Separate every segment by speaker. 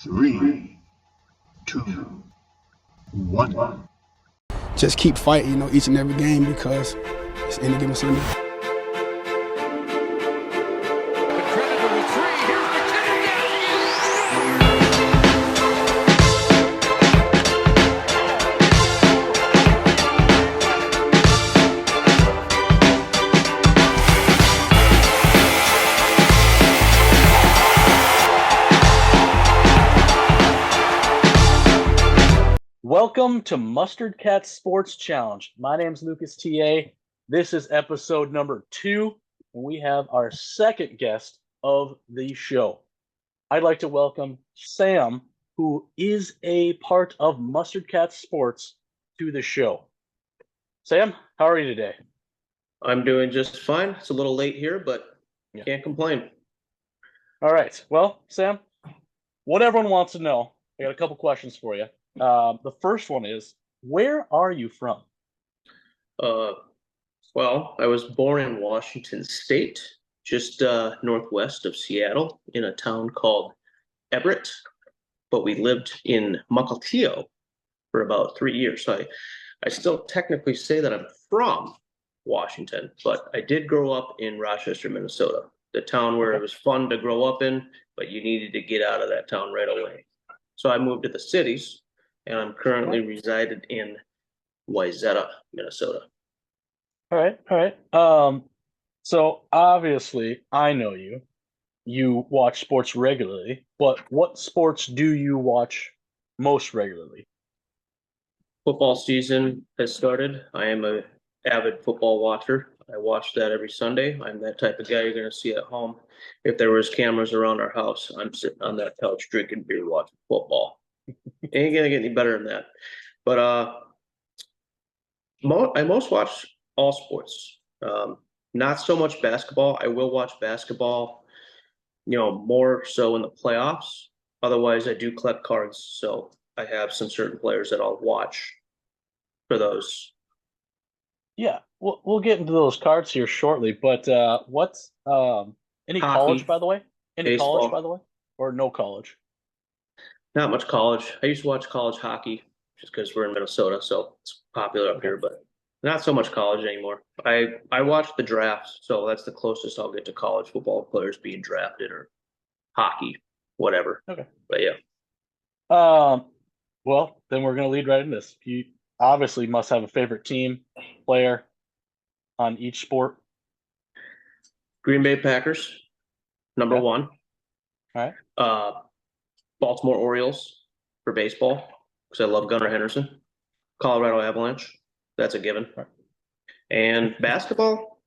Speaker 1: Three, two, one.
Speaker 2: Just keep fighting, each and every game because it's any given Sunday.
Speaker 3: Welcome to Mustard Cat Sports Challenge. My name's Lucas TA. This is episode number 2, and we have our second guest of the show. I'd like to welcome Sam, who is a part of Mustard Cat Sports, to the show. Sam, how are you today?
Speaker 4: I'm doing just fine. It's a little late here, but can't complain.
Speaker 3: All right. Well, Sam, what everyone wants to know, I got a couple questions for you. The first one is, where are you from?
Speaker 4: Well, I was born in Washington State, just northwest of Seattle, in a town called Everett, but we lived in Mukilteo for about 3 years. So I still technically say that I'm from Washington, but I did grow up in Rochester, Minnesota, the town where it was fun to grow up in, but you needed to get out of that town right away. So I moved to the cities, and I'm currently resided in Wayzata, Minnesota.
Speaker 3: All right. So obviously, I know you. You watch sports regularly, but what sports do you watch most regularly?
Speaker 4: Football season has started. I am an avid football watcher. I watch that every Sunday. I'm that type of guy you're going to see at home. If there was cameras around our house, I'm sitting on that couch drinking beer watching football. Ain't going to get any better than that. But I most watch all sports. Not so much basketball. I will watch basketball, more so in the playoffs. Otherwise, I do collect cards. So I have some certain players that I'll watch for those.
Speaker 3: Yeah, we'll get into those cards here shortly. But what's any
Speaker 4: Hockey,
Speaker 3: college, by the way? Any
Speaker 4: baseball.
Speaker 3: college, by the way, or no college?
Speaker 4: Not much college. I used to watch college hockey just because we're in Minnesota, so it's popular up here, but not so much college anymore. I watch the drafts, so that's the closest I'll get to college football players being drafted, or hockey, whatever.
Speaker 3: Okay.
Speaker 4: But yeah.
Speaker 3: Well, then we're going to lead right into this. You obviously must have a favorite team, player on each sport.
Speaker 4: Green Bay Packers, number one.
Speaker 3: All right.
Speaker 4: Baltimore Orioles for baseball, because I love Gunnar Henderson. Colorado Avalanche, that's a given.
Speaker 3: Right.
Speaker 4: And basketball,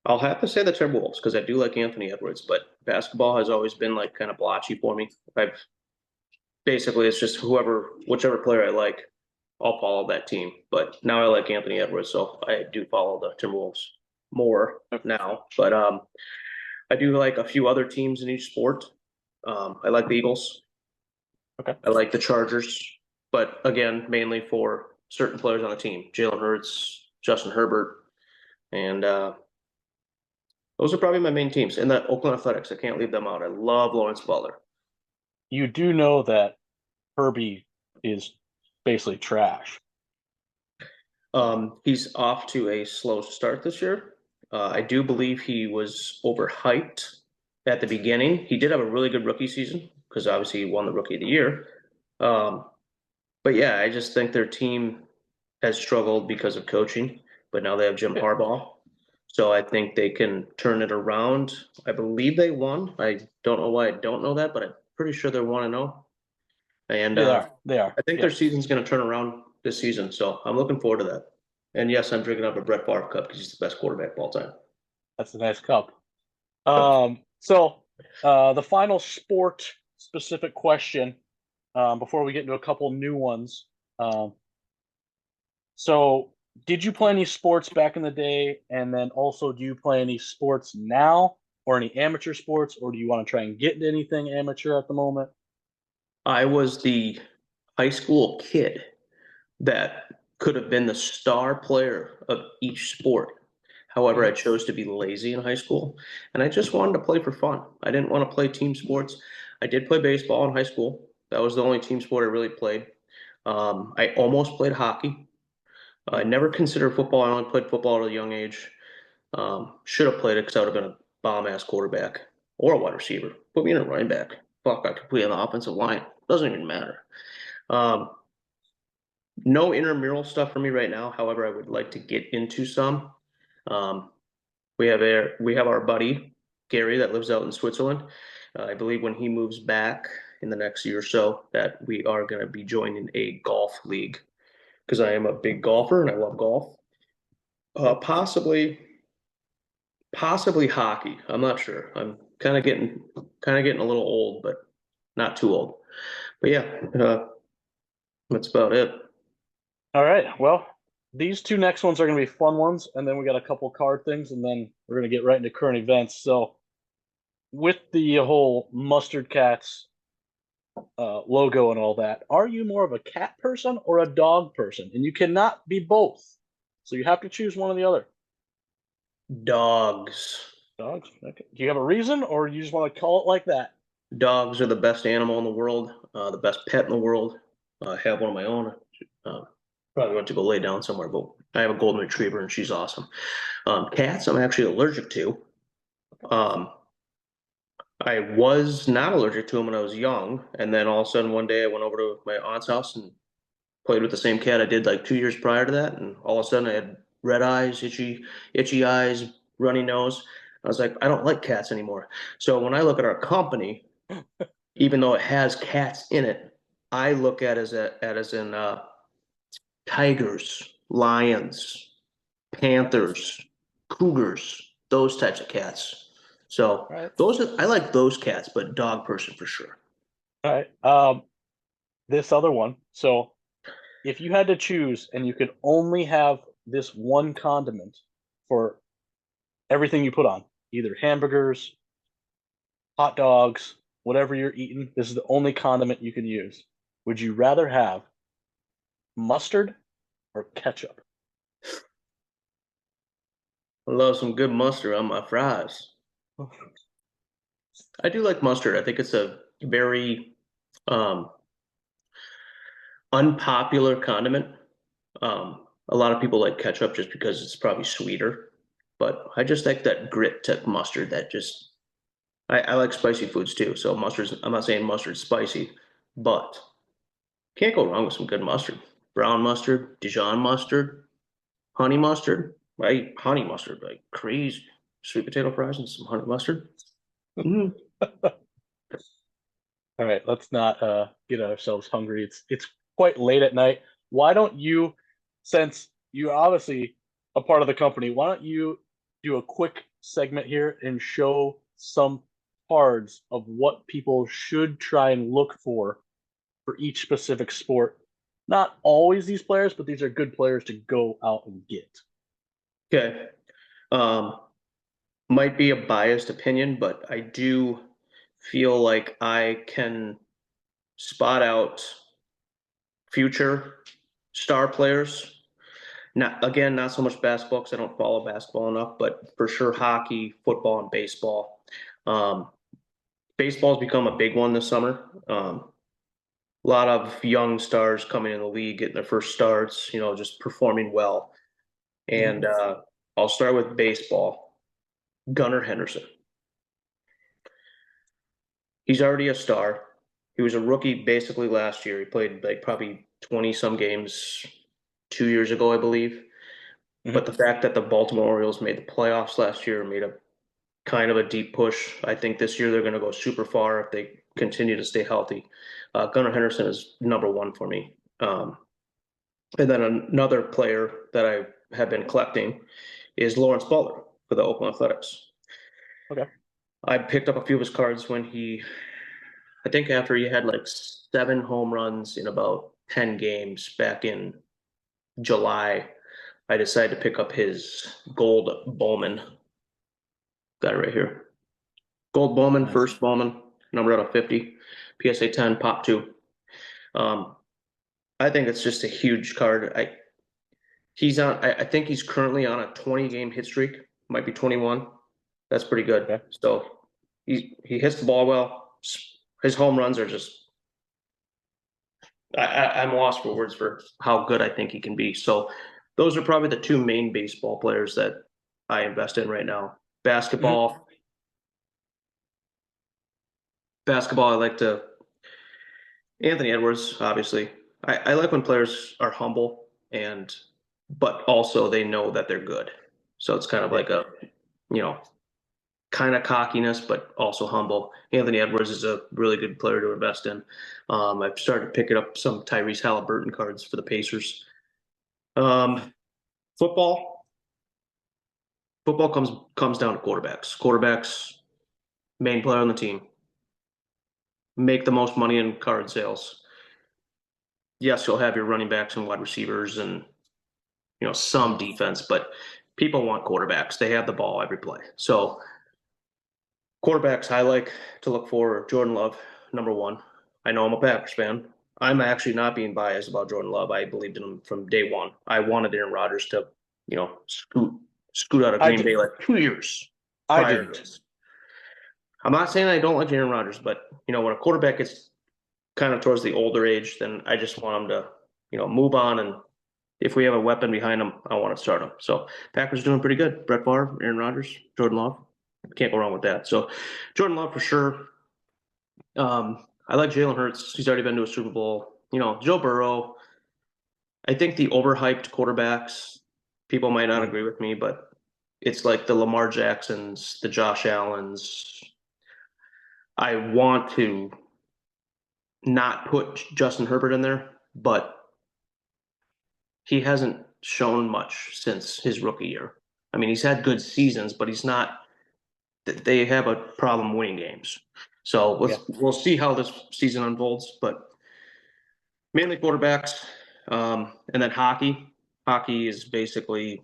Speaker 4: I'll have to say the Timberwolves, because I do like Anthony Edwards, but basketball has always been like kind of blotchy for me. Basically, it's just whichever player I like, I'll follow that team. But now I like Anthony Edwards, so I do follow the Timberwolves more now. But I do like a few other teams in each sport. I like the Eagles.
Speaker 3: Okay.
Speaker 4: I like the Chargers, but again, mainly for certain players on the team: Jalen Hurts, Justin Herbert, and those are probably my main teams. And the Oakland Athletics, I can't leave them out. I love Lawrence Butler.
Speaker 3: You do know that Herbie is basically trash.
Speaker 4: He's off to a slow start this year. I do believe he was overhyped at the beginning. He did have a really good rookie season because obviously he won the Rookie of the Year. But yeah, I just think their team has struggled because of coaching, but now they have Jim Harbaugh. So I think they can turn it around. I believe they won. I don't know why I don't know that, but I'm pretty sure they're 1-0. And
Speaker 3: They are.
Speaker 4: I think their season's going to turn around this season. So I'm looking forward to that. And yes, I'm drinking up a Brett Favre cup because he's the best quarterback of all time.
Speaker 3: That's a nice cup. So the final sport specific question before we get into a couple new ones. So did you play any sports back in the day? And then also, do you play any sports now or any amateur sports? Or do you want to try and get into anything amateur at the moment?
Speaker 4: I was the high school kid that could have been the star player of each sport. However, I chose to be lazy in high school, and I just wanted to play for fun. I didn't want to play team sports. I did play baseball in high school. That was the only team sport I really played. I almost played hockey. I never considered football. I only played football at a young age. Should have played it because I would have been a bomb-ass quarterback or a wide receiver. Put me in a running back. Fuck, I could play on the offensive line. Doesn't even matter. No intramural stuff for me right now. However, I would like to get into some. We have our buddy Gary that lives out in Switzerland. I believe when he moves back in the next year or so, that we are going to be joining a golf league because I am a big golfer and I love golf. Possibly hockey. I'm not sure. I'm kind of getting a little old, but not too old. But yeah, that's about it.
Speaker 3: All right. Well, these two next ones are going to be fun ones, and then we got a couple card things, and then we're going to get right into current events. So, with the whole Mustard Cats logo and all that, are you more of a cat person or a dog person? And you cannot be both, so you have to choose one or the other.
Speaker 4: Dogs.
Speaker 3: Dogs. Okay. Do you have a reason, or you just want to call it like that?
Speaker 4: Dogs are the best animal in the world, the best pet in the world. I have one of my own. Probably went to go lay down somewhere, but I have a golden retriever and she's awesome. Cats, I'm actually allergic to. I was not allergic to them when I was young, and then all of a sudden one day I went over to my aunt's house and played with the same cat I did like 2 years prior to that, and all of a sudden I had red eyes, itchy eyes, runny nose. I was like, I don't like cats anymore. So when I look at our company, even though it has cats in it, I look at it as in tigers, lions, panthers, cougars, those types of cats. So
Speaker 3: Right.
Speaker 4: I like those cats, but dog person for sure.
Speaker 3: All right. This other one. So, if you had to choose and you could only have this one condiment for everything you put on, either hamburgers, hot dogs, whatever you're eating, this is the only condiment you can use. Would you rather have mustard or ketchup?
Speaker 4: I love some good mustard on my fries. I do like mustard. I think it's a very unpopular condiment. A lot of people like ketchup just because it's probably sweeter, but I just like that grit to mustard that just, I like spicy foods too. So I'm not saying mustard's spicy, but can't go wrong with some good mustard. Brown mustard, Dijon mustard, honey mustard. I eat honey mustard like crazy. Sweet potato fries and some honey mustard. Mm.
Speaker 3: All right, let's not get ourselves hungry. It's quite late at night. Why don't you, since you're obviously a part of the company, why don't you do a quick segment here and show some cards of what people should try and look for each specific sport? Not always these players, but these are good players to go out and get.
Speaker 4: Okay. Might be a biased opinion, but I do feel like I can spot out future star players. Not so much basketball because I don't follow basketball enough, but for sure hockey, football, and baseball. Baseball's become a big one this summer. A lot of young stars coming in the league, getting their first starts, just performing well. And I'll start with baseball. Gunnar Henderson. He's already a star. He was a rookie basically last year. He played like probably 20 some games 2 years ago, I believe. But the fact that the Baltimore Orioles made the playoffs last year made a kind of a deep push. I think this year they're going to go super far if they continue to stay healthy. Gunnar Henderson is number one for me. And then another player that I have been collecting is Lawrence Butler for the Oakland Athletics.
Speaker 3: Okay.
Speaker 4: I picked up a few of his cards when I think after he had like 7 home runs in about 10 games back in July, I decided to pick up his gold Bowman. Got it right here. Gold Bowman,
Speaker 3: Nice.
Speaker 4: First Bowman, number out of 50, PSA 10, Pop 2. I think it's just a huge card. I think he's currently on a 20-game hit streak, might be 21. That's pretty good.
Speaker 3: Okay.
Speaker 4: So he hits the ball well, his home runs are just. I'm lost for words for how good I think he can be. So those are probably the two main baseball players that I invest in right now. Basketball, I like to Anthony Edwards, obviously. I like when players are humble but also they know that they're good. So it's kind of like a, you know, kind of cockiness, but also humble. Anthony Edwards is a really good player to invest in. I've started picking up some Tyrese Halliburton cards for the Pacers. Um, football, comes down to quarterbacks. Quarterbacks, main player on the team, make the most money in card sales. Yes, you'll have your running backs and wide receivers and some defense, but people want quarterbacks. They have the ball every play. So quarterbacks I like to look for Jordan Love, number one. I know I'm a Packers fan. I'm actually not being biased about Jordan Love. I believed in him from day one. I wanted Aaron Rodgers to, scoot out of Green Bay like 2 years prior to this. I'm not saying I don't like Aaron Rodgers, but when a quarterback gets kind of towards the older age, then I just want him to, move on. And if we have a weapon behind him, I want to start him. So Packers doing pretty good. Brett Favre, Aaron Rodgers, Jordan Love. Can't go wrong with that. So Jordan Love for sure. I like Jalen Hurts. He's already been to a Super Bowl. Joe Burrow. I think the overhyped quarterbacks, people might not agree with me, but it's like the Lamar Jacksons, the Josh Allens. I want to not put Justin Herbert in there, but he hasn't shown much since his rookie year. I mean, he's had good seasons, but he's not. They have a problem winning games. So we'll see how this season unfolds, but mainly quarterbacks, and then hockey. Hockey is basically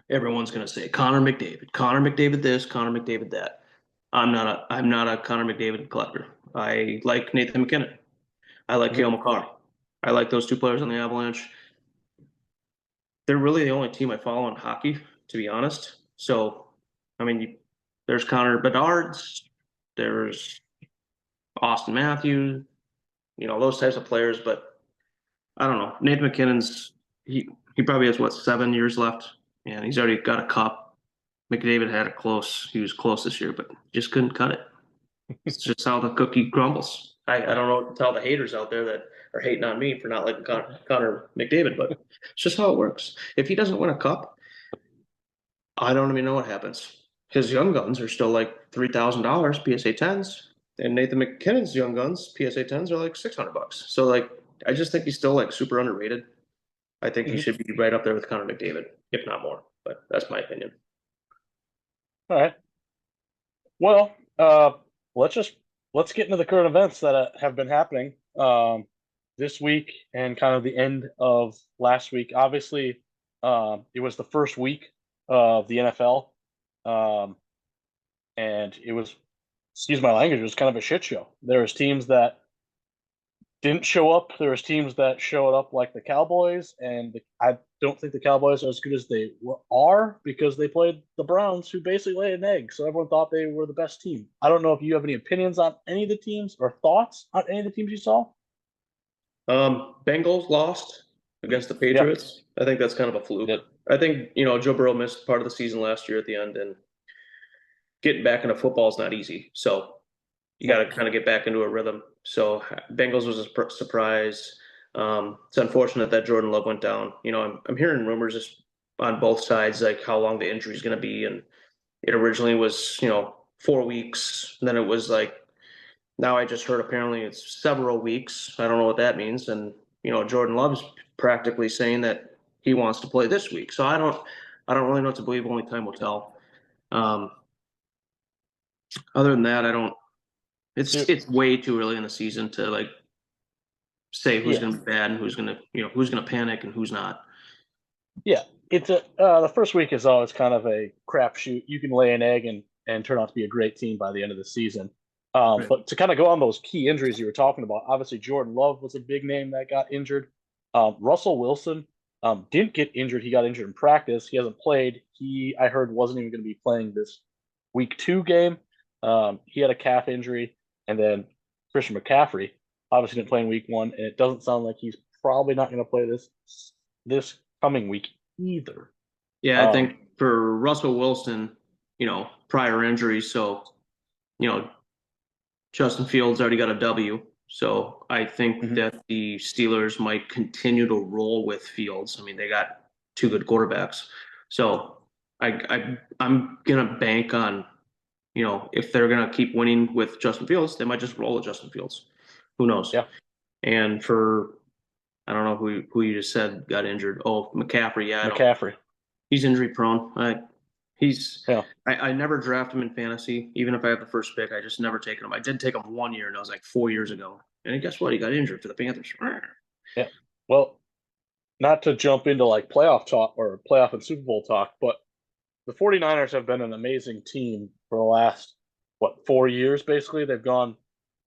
Speaker 4: everyone's going to say Connor McDavid this, Connor McDavid that. I'm not a Connor McDavid collector. I like Nathan McKinnon. I like Cale Makar. I like those two players on the Avalanche. They're really the only team I follow in hockey, to be honest. So, I mean, there's Connor Bedard's, there's Austin Matthews, those types of players. But I don't know. Nathan McKinnon's he probably has 7 years left, and he's already got a cup. McDavid had it close. He was close this year, but just couldn't cut it. It's just how the cookie crumbles. I don't know what to tell the haters out there that are hating on me for not liking Connor McDavid, but it's just how it works. If he doesn't win a cup, I don't even know what happens. His young guns are still like $3,000 PSA 10s, and Nathan McKinnon's young guns PSA 10s are like $600. So I just think he's still like super underrated. I think he should be right up there with Connor McDavid, if not more. But that's my opinion.
Speaker 3: All right. Well, let's get into the current events that have been happening this week and kind of the end of last week. Obviously, it was the first week of the NFL, and it was, excuse my language, it was kind of a shit show. There was teams that didn't show up. There was teams that showed up like the Cowboys, and I don't think the Cowboys are as good as they are because they played the Browns, who basically laid an egg. So everyone thought they were the best team. I don't know if you have any opinions on any of the teams or thoughts on any of the teams you saw.
Speaker 4: Bengals lost against the Patriots. Yep. I think that's kind of a fluke. Yep. I think, Joe Burrow missed part of the season last year at the end, and getting back into football is not easy. So you got to kind of get back into a rhythm. So Bengals was a surprise. It's unfortunate that Jordan Love went down. I'm hearing rumors just on both sides, like how long the injury is going to be. And it originally was, 4 weeks. And then it was like, now I just heard apparently it's several weeks. I don't know what that means. And, Jordan Love's practically saying that he wants to play this week. So I don't really know what to believe. Only time will tell. Other than that, it's way too early in the season to say who's going to be bad and who's going to panic and who's not.
Speaker 3: Yeah, it's the first week is always kind of a crapshoot. You can lay an egg and turn out to be a great team by the end of the season. Right. But to kind of go on those key injuries you were talking about, obviously Jordan Love was a big name that got injured. Russell Wilson didn't get injured. He got injured in practice. He hasn't played. I heard wasn't even going to be playing this week 2 game. He had a calf injury. And then Christian McCaffrey obviously didn't play in week 1, and it doesn't sound like he's probably not going to play this coming week either.
Speaker 4: Yeah, I think for Russell Wilson, prior injuries, so Justin Fields already got a W. So I think that the Steelers might continue to roll with Fields. I mean, they got 2 good quarterbacks. So I'm gonna bank on, if they're gonna keep winning with Justin Fields, they might just roll with Justin Fields. Who knows?
Speaker 3: Yeah.
Speaker 4: And I don't know who you just said got injured. Oh, McCaffrey. Yeah,
Speaker 3: McCaffrey.
Speaker 4: He's injury prone. I never draft him in fantasy, even if I have the first pick. I just never taken him. I did take him 1 year, and that was like 4 years ago. And guess what? He got injured for the Panthers.
Speaker 3: Yeah. Well, not to jump into like playoff talk or playoff and Super Bowl talk, but the 49ers have been an amazing team for the last, 4 years, basically. They've gone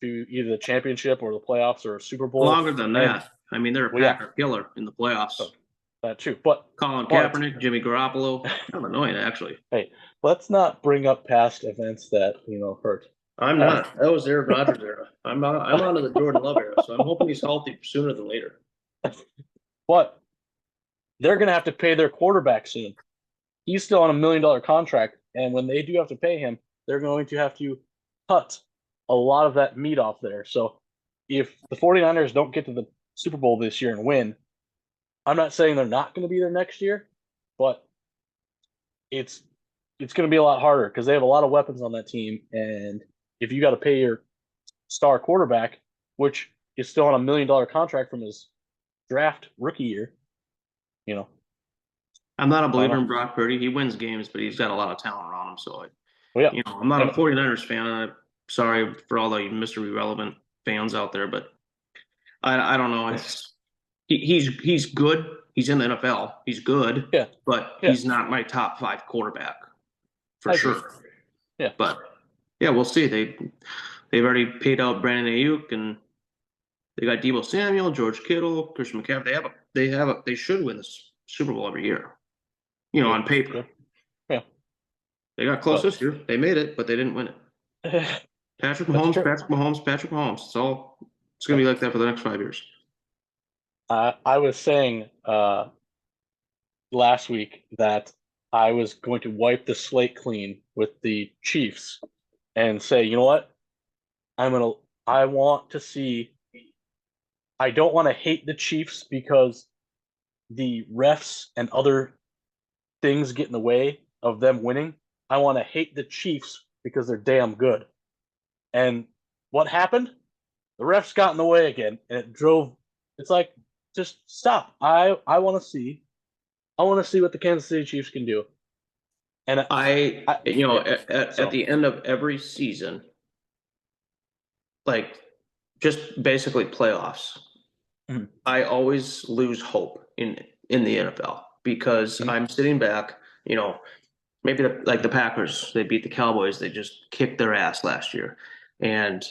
Speaker 3: to either the championship or the playoffs or a Super Bowl.
Speaker 4: Longer than that. I mean, they're a Packer killer in the playoffs.
Speaker 3: So, that too. But
Speaker 4: Colin Kaepernick, Jimmy Garoppolo, kind of annoying, actually.
Speaker 3: Hey, let's not bring up past events that, hurt.
Speaker 4: I'm not. That was Aaron Rodgers era. I'm on to the Jordan Love era, so I'm hoping he's healthy sooner than later.
Speaker 3: But they're going to have to pay their quarterback soon. He's still on $1 million contract, and when they do have to pay him, they're going to have to cut a lot of that meat off there. So if the 49ers don't get to the Super Bowl this year and win, I'm not saying they're not going to be there next year, but it's going to be a lot harder because they have a lot of weapons on that team. And if you got to pay your star quarterback, which is still on $1 million contract from his draft rookie year,
Speaker 4: I'm not a believer in Brock Purdy. He wins games, but he's got a lot of talent around him. So, I'm not a 49ers fan. I'm sorry for all the Mr. Irrelevant fans out there, but I don't know. He's good. He's in the NFL. He's good.
Speaker 3: Yeah.
Speaker 4: But he's not my top 5 quarterback for sure.
Speaker 3: Yeah.
Speaker 4: But we'll see. They've already paid out Brandon Ayuk, and they got Deebo Samuel, George Kittle, Christian McCaffrey. They should win this Super Bowl every year. On paper.
Speaker 3: Yeah.
Speaker 4: They got close this year. They made it, but they didn't win it. Patrick Mahomes. It's going to be like that for the next 5 years.
Speaker 3: I was saying last week that I was going to wipe the slate clean with the Chiefs and say, you know what? I want to see. I don't want to hate the Chiefs because the refs and other things get in the way of them winning. I want to hate the Chiefs because they're damn good. And what happened? The refs got in the way again, and it's like, just stop. I want to see what the Kansas City Chiefs can do. And
Speaker 4: at the end of every season, like just basically playoffs, I always lose hope in the NFL because I'm sitting back, maybe like the Packers, they beat the Cowboys, they just kicked their ass last year. And,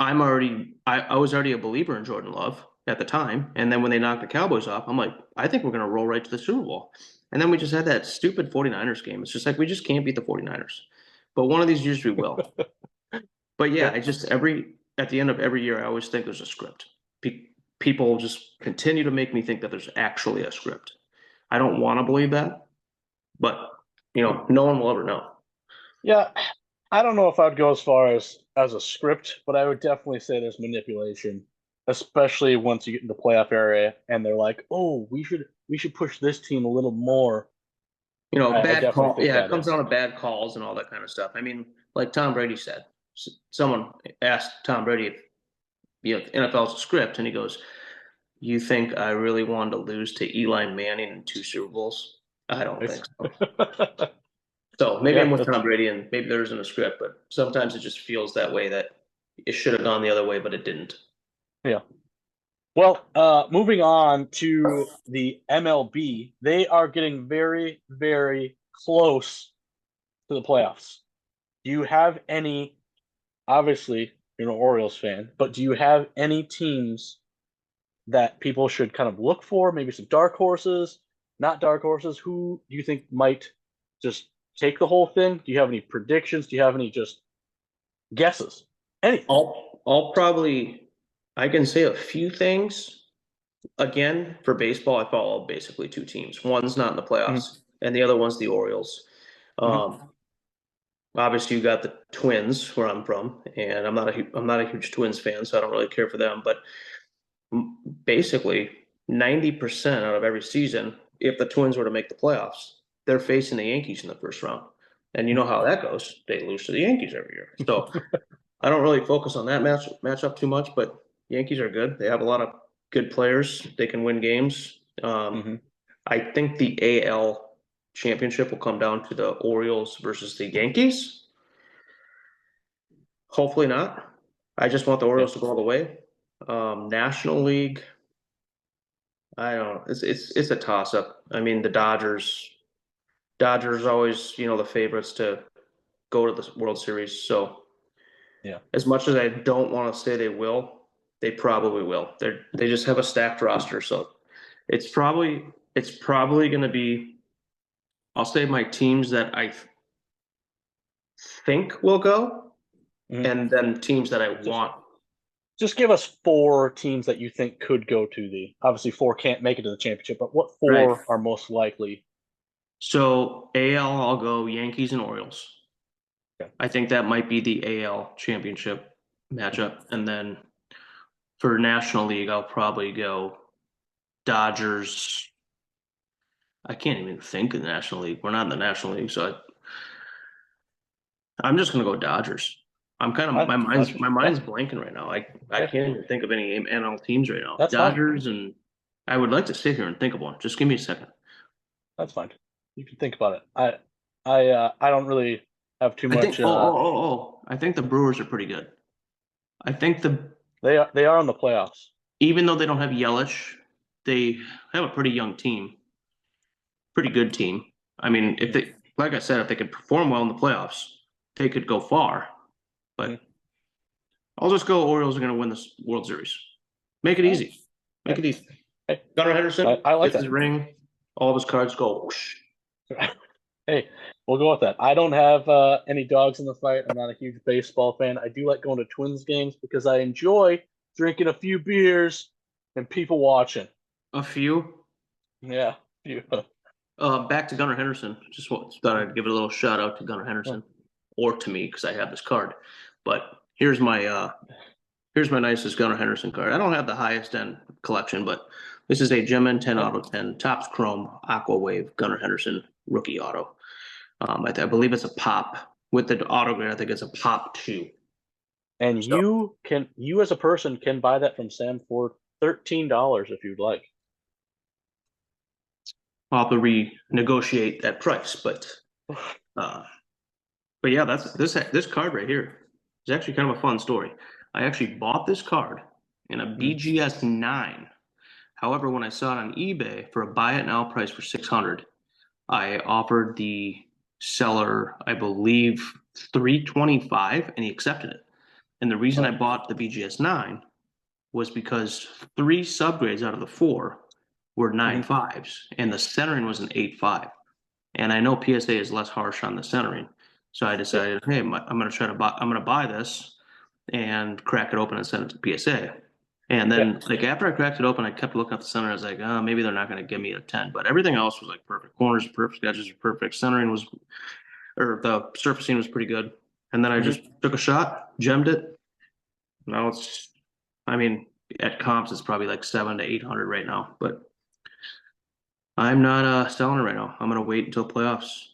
Speaker 4: I was already a believer in Jordan Love at the time. And then when they knocked the Cowboys off, I'm like, I think we're going to roll right to the Super Bowl. And then we just had that stupid 49ers game. It's just like, we just can't beat the 49ers. But one of these years we will. But at the end of every year, I always think there's a script. People just continue to make me think that there's actually a script. I don't want to believe that, but no one will ever know.
Speaker 3: Yeah, I don't know if I'd go as far as a script, but I would definitely say there's manipulation, especially once you get into playoff area and they're like, "Oh, we should push this team a little more."
Speaker 4: Bad call. Yeah, it comes down to bad calls and all that kind of stuff. I mean, like Tom Brady said, someone asked Tom Brady if NFL's a script, and he goes, "You think I really wanted to lose to Eli Manning in 2 Super Bowls? I don't think so." So maybe I'm with Tom Brady, and maybe there isn't a script, but sometimes it just feels that way, that it should have gone the other way, but it didn't.
Speaker 3: Yeah. Well, moving on to the MLB, they are getting very, very close to the playoffs. Do you have any, obviously, you're an Orioles fan, but do you have any teams that people should kind of look for? Maybe some dark horses, not dark horses. Who do you think might just take the whole thing? Do you have any predictions? Do you have any just guesses Any.
Speaker 4: I can say a few things. Again, for baseball, I follow basically two teams. One's not in the playoffs, and the other one's the Orioles. Um, Obviously, you got the Twins, where I'm from, and I'm not a huge Twins fan, so I don't really care for them. But basically, 90% out of every season, if the Twins were to make the playoffs, they're facing the Yankees in the first round. And you know how that goes. They lose to the Yankees every year. So I don't really focus on that matchup too much, but Yankees are good. They have a lot of good players. They can win games. I think the AL championship will come down to the Orioles versus the Yankees. Hopefully not. I just want the Orioles to go all the way. National League, I don't know. It's a toss up. I mean, the Dodgers always, the favorites to go to the World Series. So
Speaker 3: Yeah.
Speaker 4: as much as I don't want to say they will, they probably will. They just have a stacked roster, so it's probably going to be. I'll say my teams that I think will go, and then teams that I want.
Speaker 3: Just give us 4 teams that you think could go to the. Obviously, 4 can't make it to the championship, but what 4
Speaker 4: Right.
Speaker 3: are most likely?
Speaker 4: So AL, I'll go Yankees and Orioles.
Speaker 3: Okay.
Speaker 4: I think that might be the AL championship matchup, and then for National League, I'll probably go Dodgers. I can't even think of the National League. We're not in the National League, so I'm just gonna go Dodgers. I'm kind of my mind's blanking right now. I can't even think of any NL teams right now.
Speaker 3: That's
Speaker 4: Dodgers, and I would like to sit here and think of one. Just give me a second.
Speaker 3: That's fine. You can think about it. I don't really have too much.
Speaker 4: I think the Brewers are pretty good. I think
Speaker 3: they are on the playoffs.
Speaker 4: Even though they don't have Yelich, they have a pretty young team, pretty good team. I mean, if they, like I said, if they could perform well in the playoffs, they could go far. But I'll just go Orioles are going to win this World Series. Make it easy. Make it easy.
Speaker 3: Hey,
Speaker 4: Gunnar Henderson,
Speaker 3: I like that.
Speaker 4: His ring, all of his cards go whoosh.
Speaker 3: Hey, we'll go with that. I don't have any dogs in the fight. I'm not a huge baseball fan. I do like going to Twins games because I enjoy drinking a few beers and people watching.
Speaker 4: A few?
Speaker 3: Yeah. Yeah.
Speaker 4: Back to Gunnar Henderson. Just thought I'd give a little shout out to Gunnar Henderson, or to me because I have this card. But here's my nicest Gunnar Henderson card. I don't have the highest end collection, but this is a Gem-N 10 out of 10 Topps Chrome Aqua Wave Gunnar Henderson rookie auto. I believe it's a pop with the autograph. I think it's a pop 2.
Speaker 3: And you as a person can buy that from Sam for $13 if you'd like.
Speaker 4: I'll have to renegotiate that price, but yeah, that's this card right here is actually kind of a fun story. I actually bought this card in a BGS 9. However, when I saw it on eBay for a buy it now price for $600, I offered the seller, I believe, $325, and he accepted it. And the reason I bought the BGS 9 was because 3 subgrades out of the 4 were 9.5s, and the centering was an 8.5. And I know PSA is less harsh on the centering, so I decided, hey, I'm gonna buy this and crack it open and send it to PSA. And then, like, after I cracked it open, I kept looking at the center. I was like, oh, maybe they're not going to give me a 10. But everything else was like perfect. Corners are perfect. Edges are perfect. Centering was, or the surfacing was pretty good. And then I just took a shot, gemmed it. Now it's, I mean, at comps, it's probably like 700 to 800 right now. But I'm not selling it right now. I'm going to wait until playoffs.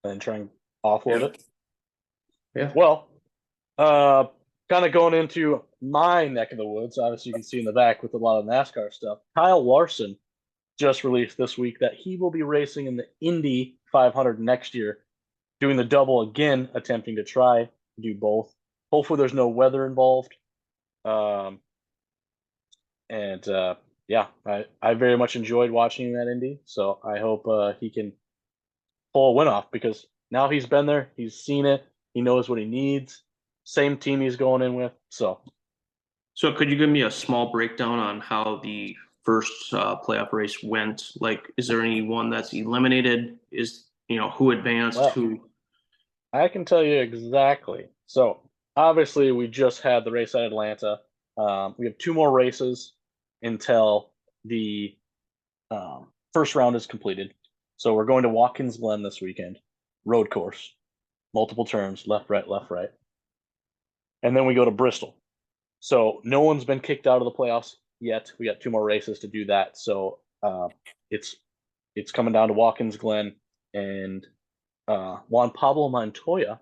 Speaker 3: And try and offload it.
Speaker 4: Yeah.
Speaker 3: Well, kind of going into my neck of the woods, obviously you can see in the back with a lot of NASCAR stuff. Kyle Larson just released this week that he will be racing in the Indy 500 next year, doing the double again, attempting to try to do both. Hopefully there's no weather involved. Yeah, I very much enjoyed watching that Indy, so I hope he can pull a win off because now he's been there, he's seen it, he knows what he needs. Same team he's going in with. So
Speaker 4: could you give me a small breakdown on how the first playoff race went? Like, is there anyone that's eliminated? Is, who advanced? Who?
Speaker 3: I can tell you exactly. So obviously we just had the race at Atlanta. We have 2 more races until the first round is completed. So we're going to Watkins Glen this weekend, road course, multiple turns, left, right. And then we go to Bristol. So no one's been kicked out of the playoffs yet. We got 2 more races to do that. So it's coming down to Watkins Glen, and Juan Pablo Montoya,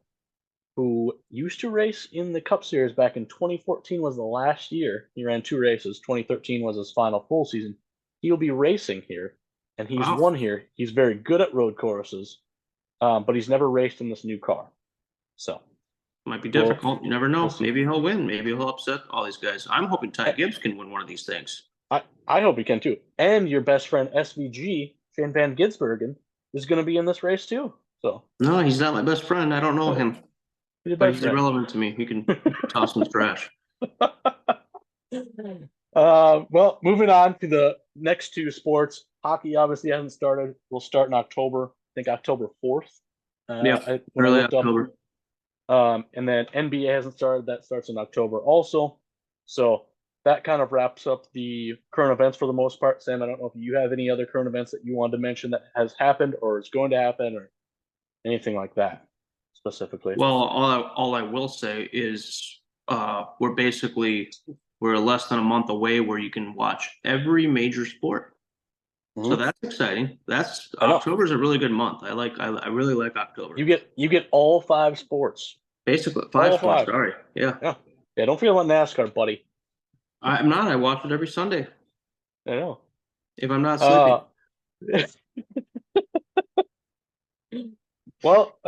Speaker 3: who used to race in the Cup Series back in 2014 was the last year. He ran 2 races. 2013 was his final full season. He'll be racing here, and he's
Speaker 4: Wow.
Speaker 3: won here. He's very good at road courses, but he's never raced in this new car. So
Speaker 4: Might be difficult. You never know.
Speaker 3: we'll see.
Speaker 4: Maybe he'll win. Maybe he'll upset all these guys. I'm hoping Ty Gibbs can win one of these things.
Speaker 3: I hope he can too. And your best friend SVG, Shane Van Gisbergen, is going to be in this race too. So
Speaker 4: No, he's not my best friend. I don't know him,
Speaker 3: he's your
Speaker 4: but
Speaker 3: best
Speaker 4: he's
Speaker 3: friend.
Speaker 4: irrelevant to me. He can toss in the trash.
Speaker 3: Well, moving on to the next 2 sports. Hockey obviously hasn't started. We'll start in October. I think October 4th.
Speaker 4: Yep,
Speaker 3: When I
Speaker 4: early
Speaker 3: looked up.
Speaker 4: October.
Speaker 3: And then NBA hasn't started. That starts in October also. So that kind of wraps up the current events for the most part. Sam, I don't know if you have any other current events that you wanted to mention that has happened or is going to happen or anything like that specifically.
Speaker 4: Well, all I will say is we're less than a month away where you can watch every major sport. So
Speaker 3: Mhm.
Speaker 4: that's exciting.
Speaker 3: I know.
Speaker 4: October's a really good month. I really like October.
Speaker 3: You get all 5 sports.
Speaker 4: Basically
Speaker 3: All
Speaker 4: 5 sports.
Speaker 3: 5.
Speaker 4: Sorry. Yeah.
Speaker 3: Yeah, don't forget about NASCAR, buddy.
Speaker 4: I'm not. I watch it every Sunday
Speaker 3: I know.
Speaker 4: if I'm not sleeping.
Speaker 3: Well,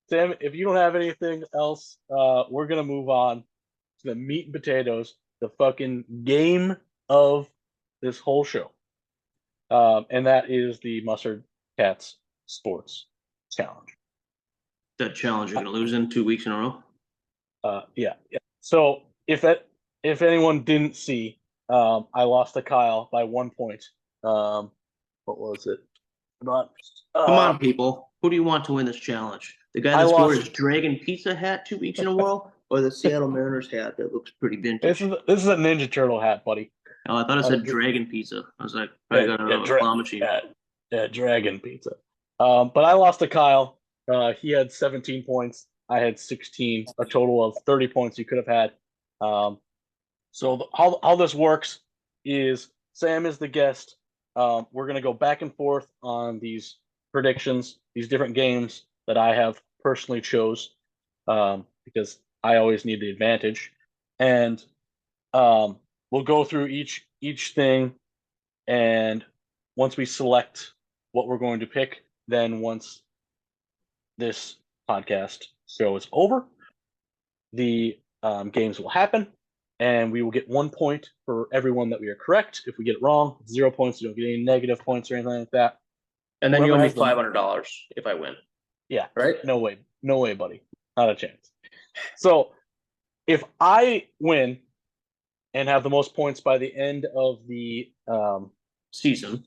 Speaker 3: Sam, if you don't have anything else, we're gonna move on to the meat and potatoes, the fucking game of this whole show, and that is the Mustard Cats Sports Challenge.
Speaker 4: That challenge you're gonna lose in 2 weeks in a row.
Speaker 3: Yeah. So if anyone didn't see, I lost to Kyle by 1 point. What was it? Not.
Speaker 4: Come on, people. Who do you want to win this challenge? The guy
Speaker 3: I
Speaker 4: that scored
Speaker 3: lost-
Speaker 4: his Dragon Pizza hat 2 weeks in a row, or the Seattle Mariners hat that looks pretty vintage?
Speaker 3: This is a Ninja Turtle hat, buddy.
Speaker 4: Oh, I thought it said Dragon Pizza. I was like, I got a claw machine.
Speaker 3: Yeah, Dragon Pizza. But I lost to Kyle. He had 17 points. I had 16, a total of 30 points you could have had. So how this works is Sam is the guest. We're going to go back and forth on these predictions, these different games that I have personally chose, because I always need the advantage. And we'll go through each thing, and once we select what we're going to pick, then once this podcast show is over, the games will happen, and we will get 1 point for everyone that we are correct. If we get it wrong, 0 points. You don't get any negative points or anything like that.
Speaker 4: And then you
Speaker 3: Whoever
Speaker 4: owe me
Speaker 3: has the-
Speaker 4: $500 if I win.
Speaker 3: Yeah,
Speaker 4: Right?
Speaker 3: no way, buddy, not a chance. So if I win and have the most points by the end of the
Speaker 4: Season.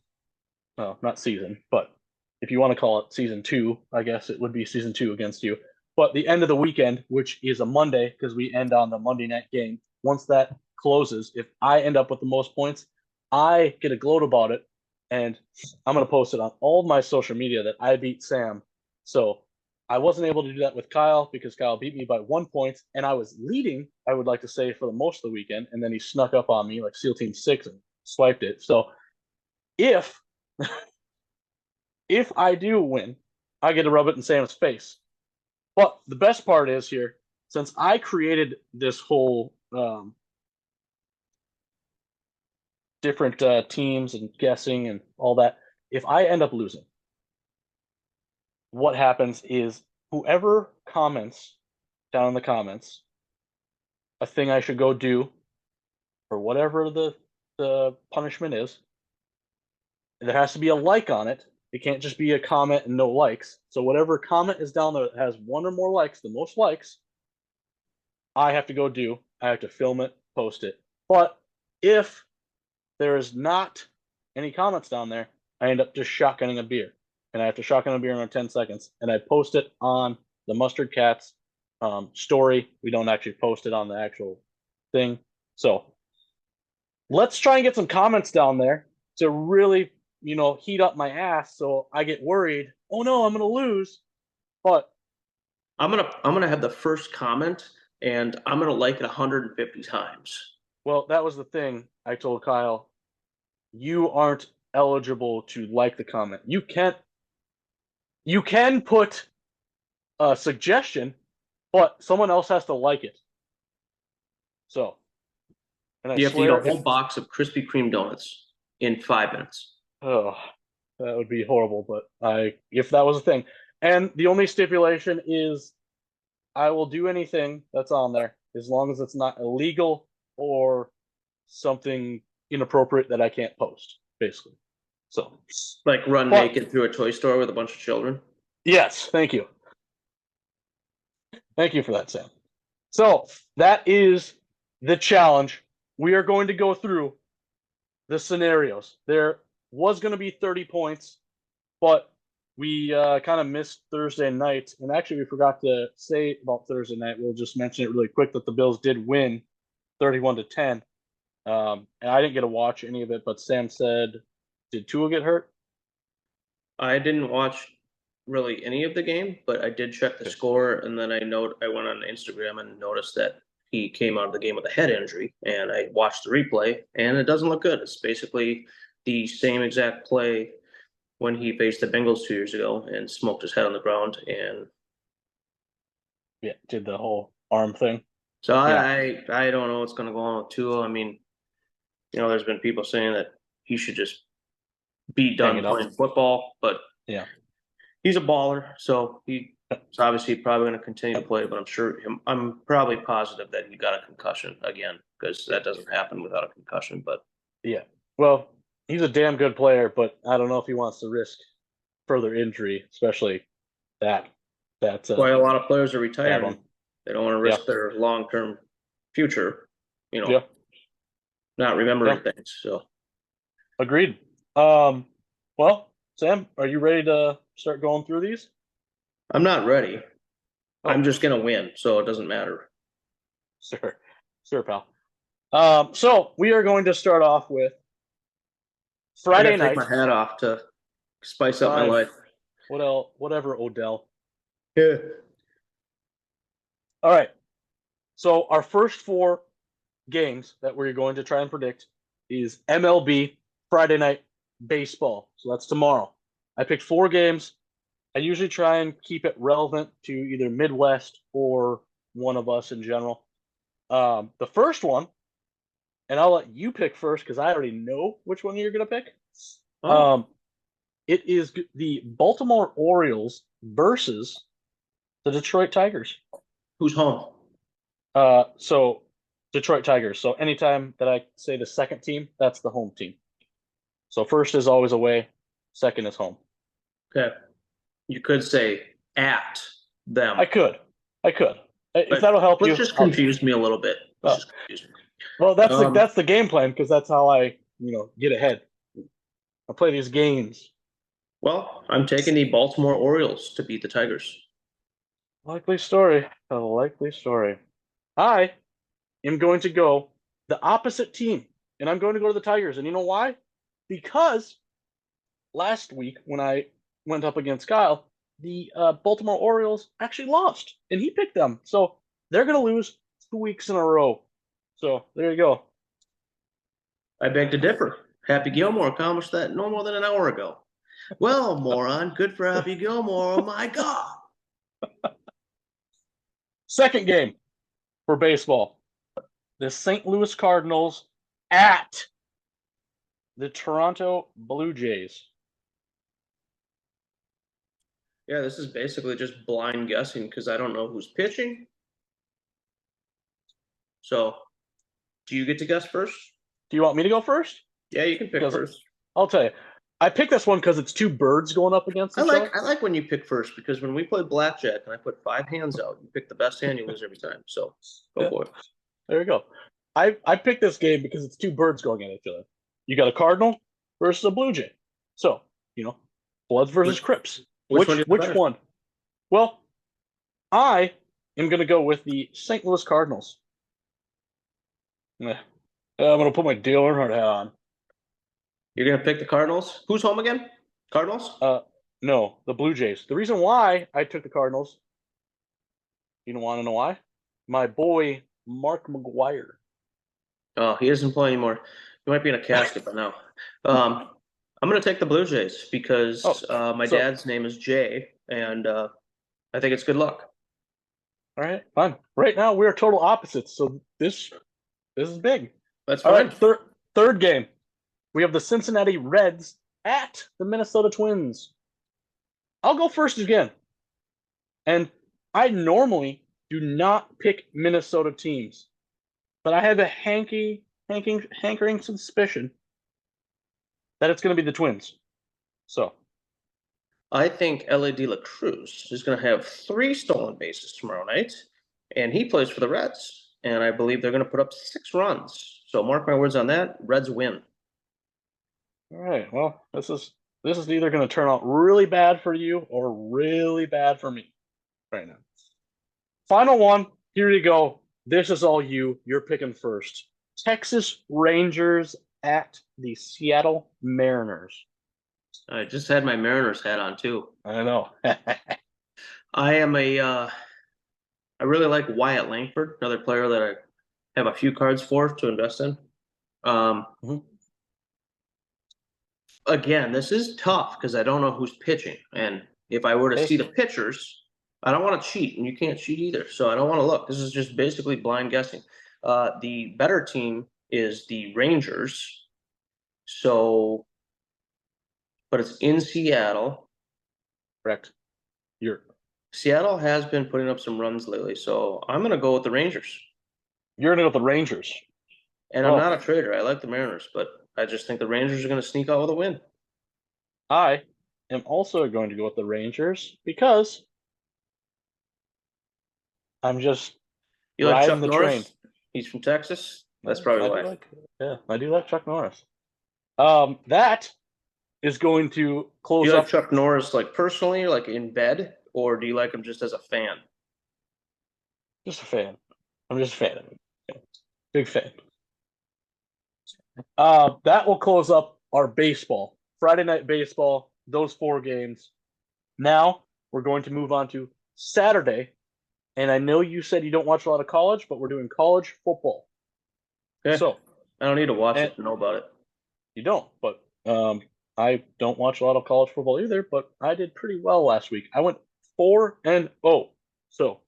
Speaker 3: well, not season, but if you want to call it season 2, I guess it would be season 2 against you. But the end of the weekend, which is a Monday, because we end on the Monday night game, once that closes, if I end up with the most points, I get a gloat about it, and I'm going to post it on all of my social media that I beat Sam. So I wasn't able to do that with Kyle because Kyle beat me by 1 point, and I was leading, I would like to say, for the most of the weekend, and then he snuck up on me like SEAL Team 6 and swiped it. So if I do win, I get to rub it in Sam's face. But the best part is here, since I created this whole different teams and guessing and all that, if I end up losing, what happens is whoever comments down in the comments a thing I should go do, or whatever the punishment is, there has to be a like on it. It can't just be a comment and no likes. So whatever comment is down there that has 1 or more likes, the most likes, I have to go do. I have to film it, post it. But if there is not any comments down there, I end up just shotgunning a beer. And I have to shotgun a beer in 10 seconds. And I post it on the Mustard Cats story. We don't actually post it on the actual thing. So let's try and get some comments down there to really, heat up my ass so I get worried. Oh no, I'm gonna lose. But
Speaker 4: I'm gonna have the first comment, and I'm gonna like it 150 times.
Speaker 3: well, that was the thing I told Kyle. You aren't eligible to like the comment. You can put a suggestion, but someone else has to like it. So, and I
Speaker 4: You have to eat
Speaker 3: swear,
Speaker 4: a whole box of Krispy Kreme donuts in 5 minutes.
Speaker 3: oh, that would be horrible. But if that was a thing, and the only stipulation is, I will do anything that's on there as long as it's not illegal or something inappropriate that I can't post, basically. So,
Speaker 4: Like run
Speaker 3: But-
Speaker 4: naked through a toy store with a bunch of children.
Speaker 3: yes, thank you. Thank you for that, Sam. So, that is the challenge. We are going to go through the scenarios. There was going to be 30 points, but we kind of missed Thursday night. And actually, we forgot to say about Thursday night. We'll just mention it really quick that the Bills did win 31-10. And I didn't get to watch any of it, but Sam said, did Tua get hurt?
Speaker 4: I didn't watch really any of the game, but I did check the
Speaker 3: Okay.
Speaker 4: score, and then I went on Instagram and noticed that he came out of the game with a head injury, and I watched the replay, and it doesn't look good. It's basically the same exact play when he faced the Bengals 2 years ago and smoked his head on the ground. And
Speaker 3: Yeah, did the whole arm thing.
Speaker 4: so I don't know what's going to go on with Tua. I mean, there's been people saying that he should just be done
Speaker 3: Hang it up.
Speaker 4: playing football, but
Speaker 3: Yeah.
Speaker 4: he's a baller, so he's obviously probably going to continue to play. But I'm probably positive that he got a concussion again, because that doesn't happen without a concussion. But
Speaker 3: Yeah. Well, he's a damn good player, but I don't know if he wants to risk further injury, especially that.
Speaker 4: that's why a lot of players are
Speaker 3: bad
Speaker 4: retiring.
Speaker 3: one.
Speaker 4: They don't want to risk their long-term future,
Speaker 3: Yeah.
Speaker 4: not remembering
Speaker 3: Yeah.
Speaker 4: things. So
Speaker 3: Agreed. Well, Sam, are you ready to start going through these?
Speaker 4: I'm not ready.
Speaker 3: Oh.
Speaker 4: I'm just going to win, so it doesn't matter.
Speaker 3: Sure, pal. So we are going to start off with Friday
Speaker 4: I gotta
Speaker 3: night.
Speaker 4: take my hat off to spice up my
Speaker 3: Fine.
Speaker 4: life.
Speaker 3: What else? Whatever, Odell.
Speaker 4: Yeah.
Speaker 3: All right. So our first 4 games that we're going to try and predict is MLB Friday night baseball. So that's tomorrow. I picked 4 games. I usually try and keep it relevant to either Midwest or one of us in general. The first one, and I'll let you pick first because I already know which one you're going to pick.
Speaker 4: Oh.
Speaker 3: It is the Baltimore Orioles versus the Detroit Tigers.
Speaker 4: Who's home?
Speaker 3: So Detroit Tigers. So anytime that I say the second team, that's the home team. So first is always away, second is home.
Speaker 4: Okay. You could say at them.
Speaker 3: I could. If
Speaker 4: But
Speaker 3: that'll help you.
Speaker 4: Let's just confuse me a little bit.
Speaker 3: Oh.
Speaker 4: Just confuse me.
Speaker 3: Well, that's
Speaker 4: Um,
Speaker 3: that's the game plan because that's how I get ahead. I play these games.
Speaker 4: Well, I'm taking the Baltimore Orioles to beat the Tigers.
Speaker 3: Likely story. A likely story. I am going to go the opposite team, and I'm going to go to the Tigers. And you know why? Because last week when I went up against Kyle, the Baltimore Orioles actually lost, and he picked them. So they're going to lose 2 weeks in a row. So there you go.
Speaker 4: I beg to differ. Happy Gilmore accomplished that no more than an hour ago. Well, moron, good for Happy Gilmore. Oh my God.
Speaker 3: Second game for baseball. The St. Louis Cardinals at the Toronto Blue Jays.
Speaker 4: Yeah, this is basically just blind guessing because I don't know who's pitching. So, do you get to guess first?
Speaker 3: Do you want me to go first?
Speaker 4: Yeah, you can pick
Speaker 3: Because-
Speaker 4: first.
Speaker 3: I'll tell you. I picked this one because it's 2 birds going up against each other.
Speaker 4: I like when you pick first because when we played blackjack and I put 5 hands out, you pick the best hand, you lose every time. So go
Speaker 3: Yeah.
Speaker 4: for it.
Speaker 3: There you go. I picked this game because it's 2 birds going at each other. You got a Cardinal versus a Blue Jay. So, Bloods versus Crips.
Speaker 4: Which one do you like
Speaker 3: Which
Speaker 4: better?
Speaker 3: one? Well, I am going to go with the St. Louis Cardinals. I'm going to put my Dale Earnhardt hat on.
Speaker 4: You're going to pick the Cardinals? Who's home again? Cardinals?
Speaker 3: No, the Blue Jays. The reason why I took the Cardinals, you don't want to know why? My boy, Mark McGwire.
Speaker 4: Oh, he doesn't play anymore. He might be in a casket by now. I'm going to take the Blue Jays because my dad's name is Jay, and I think it's good luck.
Speaker 3: All right, fine. Right now, we're total opposites, so this is big.
Speaker 4: That's
Speaker 3: All
Speaker 4: fine.
Speaker 3: right, third game. We have the Cincinnati Reds at the Minnesota Twins. I'll go first again. And I normally do not pick Minnesota teams, but I have a hankering suspicion that it's going to be the Twins. So
Speaker 4: I think Ellie De La Cruz is going to have 3 stolen bases tomorrow night, and he plays for the Reds, and I believe they're going to put up 6 runs. So mark my words on that. Reds win.
Speaker 3: all right, well, this is either going to turn out really bad for you or really bad for me right now. Final one. Here you go. This is all you. You're picking first. Texas Rangers at the Seattle Mariners.
Speaker 4: I just had my Mariners hat on too.
Speaker 3: I know.
Speaker 4: I really like Wyatt Langford, another player that I have a few cards for to invest in. Again, this is tough because I don't know who's pitching. And if I were to see the pitchers, I don't want to cheat, and you can't cheat either. So I don't want to look. This is just basically blind guessing. The better team is the Rangers. So, but it's in Seattle.
Speaker 3: Correct.
Speaker 4: Seattle has been putting up some runs lately, so I'm going to go with the Rangers.
Speaker 3: You're going to go with the Rangers.
Speaker 4: And I'm not a trader. I like the Mariners, but I just think the Rangers are going to sneak out with a win.
Speaker 3: I am also going to go with the Rangers because I'm just riding the train.
Speaker 4: He's from Texas. That's probably why.
Speaker 3: I do like Chuck Norris. That is going to close
Speaker 4: Do you
Speaker 3: up.
Speaker 4: like Chuck Norris like personally, like in bed, or do you like him just as a fan?
Speaker 3: Just a fan. I'm just a fan of him. Big fan. That will close up our baseball. Friday night baseball, those 4 games. Now we're going to move on to Saturday. And I know you said you don't watch a lot of college, but we're doing college football.
Speaker 4: Okay.
Speaker 3: So
Speaker 4: I don't need to watch it to know about it.
Speaker 3: You don't, but I don't watch a lot of college football either, but I did pretty well last week. I went 4-0. So,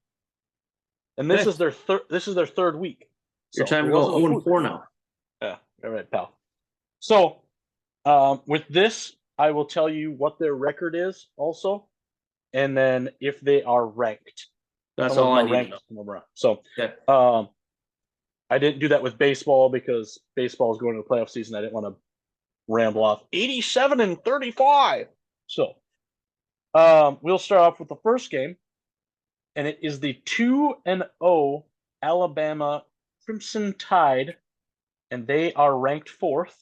Speaker 3: and this is their third week.
Speaker 4: Your time to go 0-4 now.
Speaker 3: Yeah, all right, pal. So, with this, I will tell you what their record is also, and then if they are ranked.
Speaker 4: That's all I need.
Speaker 3: So, I didn't do that with baseball because baseball is going to the playoff season. I didn't want to ramble off 87-35. So, we'll start off with the first game, and it is the 2-0 Alabama Crimson Tide, and they are ranked 4th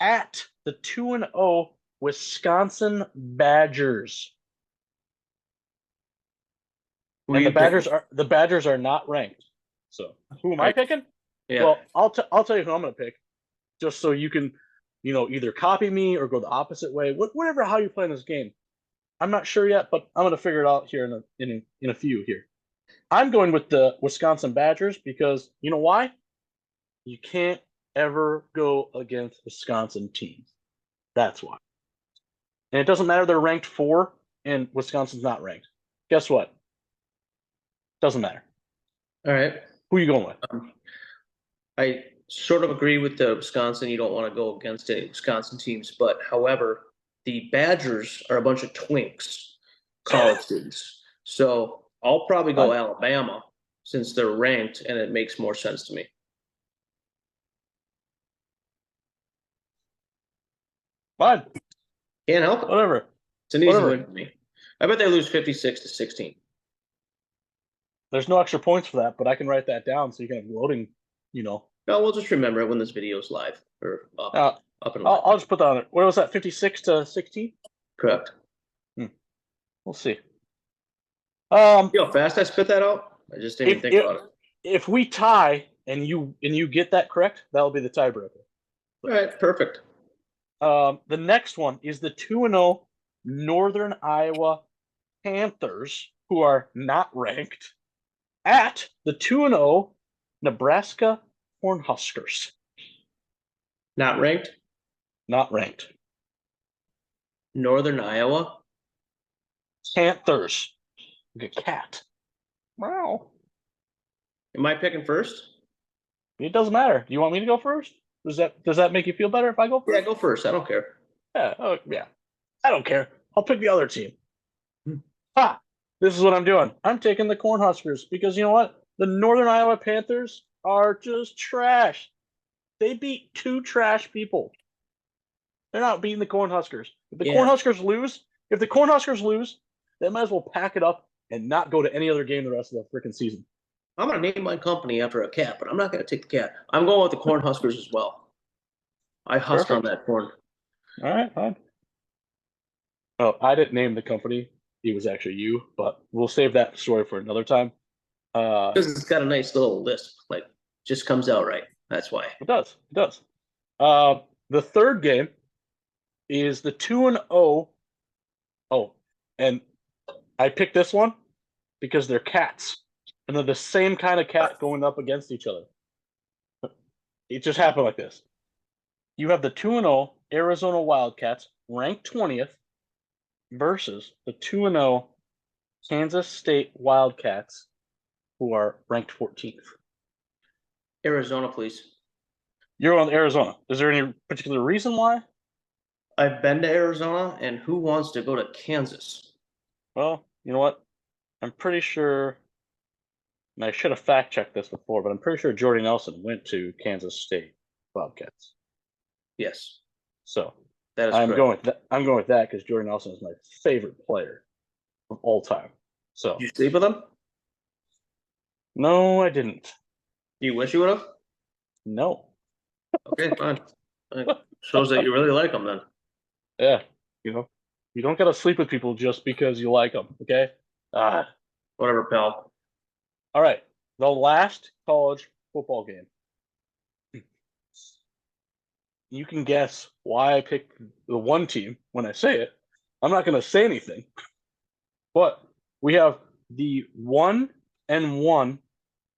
Speaker 3: at the 2-0 Wisconsin Badgers. And the Badgers are not ranked. So who am I picking?
Speaker 4: Yeah.
Speaker 3: Well, I'll tell you who I'm going to pick, just so you can, either copy me or go the opposite way. Whatever how you play in this game, I'm not sure yet, but I'm going to figure it out here in a few here. I'm going with the Wisconsin Badgers because you know why? You can't ever go against Wisconsin teams. That's why. And it doesn't matter they're ranked 4 and Wisconsin's not ranked. Guess what? Doesn't matter.
Speaker 4: All right.
Speaker 3: Who are you going with?
Speaker 4: I sort of agree with the Wisconsin. You don't want to go against any Wisconsin teams, but however, the Badgers are a bunch of twinks, college students. So I'll probably go Alabama since they're ranked, and it makes more sense to me.
Speaker 3: Fine.
Speaker 4: Can't help it.
Speaker 3: Whatever.
Speaker 4: It's an easy win for me. I bet they lose 56-16.
Speaker 3: There's no extra points for that, but I can write that down so you can have loading,
Speaker 4: No, we'll just remember it when this video is live or up and live.
Speaker 3: I'll just put that on it. What was that, 56-16?
Speaker 4: Correct.
Speaker 3: We'll see.
Speaker 4: You know how fast I spit that out? I just didn't even think about it.
Speaker 3: If we tie and you get that correct, that'll be the tiebreaker.
Speaker 4: All right, perfect.
Speaker 3: The next one is the 2-0 Northern Iowa Panthers, who are not ranked, at the 2-0 Nebraska Cornhuskers,
Speaker 4: Not ranked.
Speaker 3: not ranked.
Speaker 4: Northern Iowa.
Speaker 3: Panthers, like a cat. Wow.
Speaker 4: Am I picking first?
Speaker 3: It doesn't matter. Do you want me to go first? Does that make you feel better if I go first?
Speaker 4: Yeah, go first. I don't care.
Speaker 3: Yeah. Oh, yeah. I don't care. I'll pick the other team. Ha! This is what I'm doing. I'm taking the Cornhuskers because you know what? The Northern Iowa Panthers are just trash. They beat two trash people. They're not beating the Cornhuskers. If the Cornhuskers lose, they might as well pack it up and not go to any other game the rest of the freaking season.
Speaker 4: I'm going to name my company after a cat, but I'm not going to take the cat. I'm going with the Cornhuskers as well. I husked on that corn.
Speaker 3: All right, fine. Well, I didn't name the company. It was actually you, but we'll save that story for another time.
Speaker 4: Because it's got a nice little lisp, like just comes out right. That's why.
Speaker 3: It does. It does. The third game is the 2-0. Oh, and I picked this one because they're cats, and they're the same kind of cat going up against each other. It just happened like this. You have the 2-0 Arizona Wildcats, ranked 20th, versus the 2-0 Kansas State Wildcats, who are ranked 14th.
Speaker 4: Arizona, please.
Speaker 3: You're on Arizona. Is there any particular reason why?
Speaker 4: I've been to Arizona, and who wants to go to Kansas?
Speaker 3: Well, you know what? I'm pretty sure, and I should have fact checked this before, but I'm pretty sure Jordy Nelson went to Kansas State Wildcats.
Speaker 4: Yes,
Speaker 3: So
Speaker 4: that is
Speaker 3: I'm
Speaker 4: correct.
Speaker 3: going with that. I'm going with that because Jordy Nelson is my favorite player of all time. So
Speaker 4: Did you sleep with them?
Speaker 3: no, I didn't.
Speaker 4: Do you wish you would have?
Speaker 3: No.
Speaker 4: Okay, fine. Shows that you really like them then.
Speaker 3: Yeah, you don't gotta sleep with people just because you like them. Okay.
Speaker 4: Whatever, pal.
Speaker 3: All right. The last college football game. You can guess why I picked the one team when I say it. I'm not going to say anything. But we have the 1-1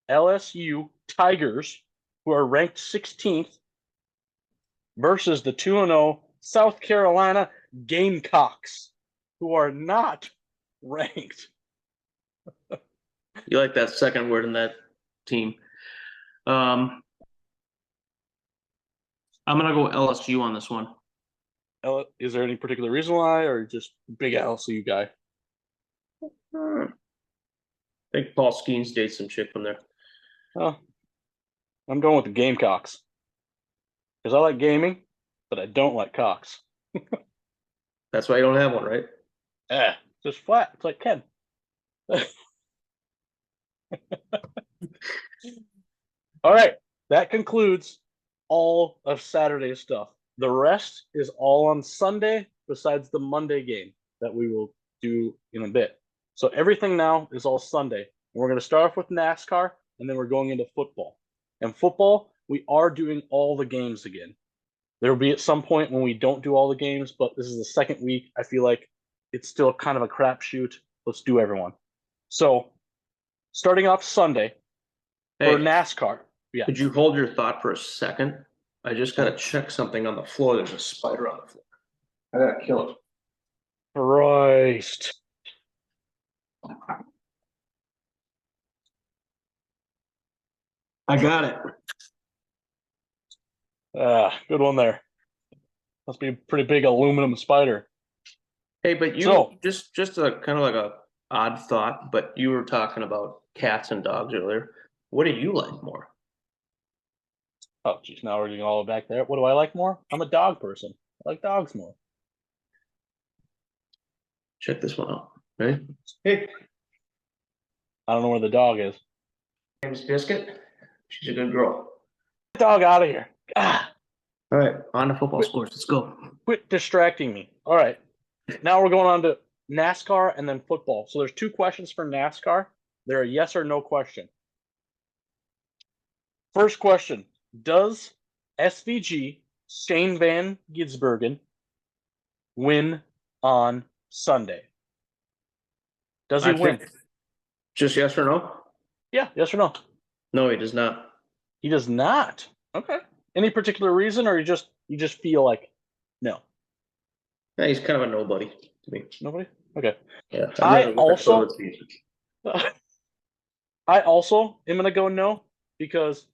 Speaker 3: LSU Tigers, who are ranked 16th, versus the 2-0 South Carolina Gamecocks, who are not ranked.
Speaker 4: You like that second word in that team. I'm going to go LSU on this one.
Speaker 3: Is there any particular reason why, or just big LSU guy?
Speaker 4: I think Paul Skeens dates some chick from there.
Speaker 3: Oh, I'm going with the Gamecocks because I like gaming, but I don't like cocks.
Speaker 4: That's why you don't have one, right?
Speaker 3: Just flat. It's like Ken. All right, that concludes all of Saturday's stuff. The rest is all on Sunday, besides the Monday game that we will do in a bit. So everything now is all Sunday. We're going to start off with NASCAR, and then we're going into football. And football, we are doing all the games again. There will be at some point when we don't do all the games, but this is the second week. I feel like it's still kind of a crapshoot. Let's do everyone. So, starting off Sunday for NASCAR. Yeah.
Speaker 4: Could you hold your thought for a second? I just got to check something on the floor. There's a spider on the floor. I got to kill it.
Speaker 3: Christ.
Speaker 4: I got it.
Speaker 3: Good one there. Must be a pretty big aluminum spider.
Speaker 4: Hey, but you just a kind of like a odd thought, but you were talking about cats and dogs earlier. What do you like more?
Speaker 3: Oh, geez, now we're getting all back there. What do I like more? I'm a dog person. I like dogs more.
Speaker 4: Check this one out. Right? Hey.
Speaker 3: I don't know where the dog is.
Speaker 4: Name's Biscuit. She's a good girl.
Speaker 3: Get the dog out of here.
Speaker 4: All right, on to football scores. Let's go.
Speaker 3: Quit distracting me. All right. Now we're going on to NASCAR, and then football. So there's 2 questions for NASCAR. They're a yes or no question. First question: does SVG Shane Van Gisbergen win on Sunday? Does he win?
Speaker 4: Just yes or no?
Speaker 3: Yeah, yes or no?
Speaker 4: No, he does not.
Speaker 3: He does not. Okay. Any particular reason, or you just feel like no?
Speaker 4: Yeah, he's kind of a nobody to me.
Speaker 3: Nobody? Okay.
Speaker 4: Yeah.
Speaker 3: I also am gonna go no, because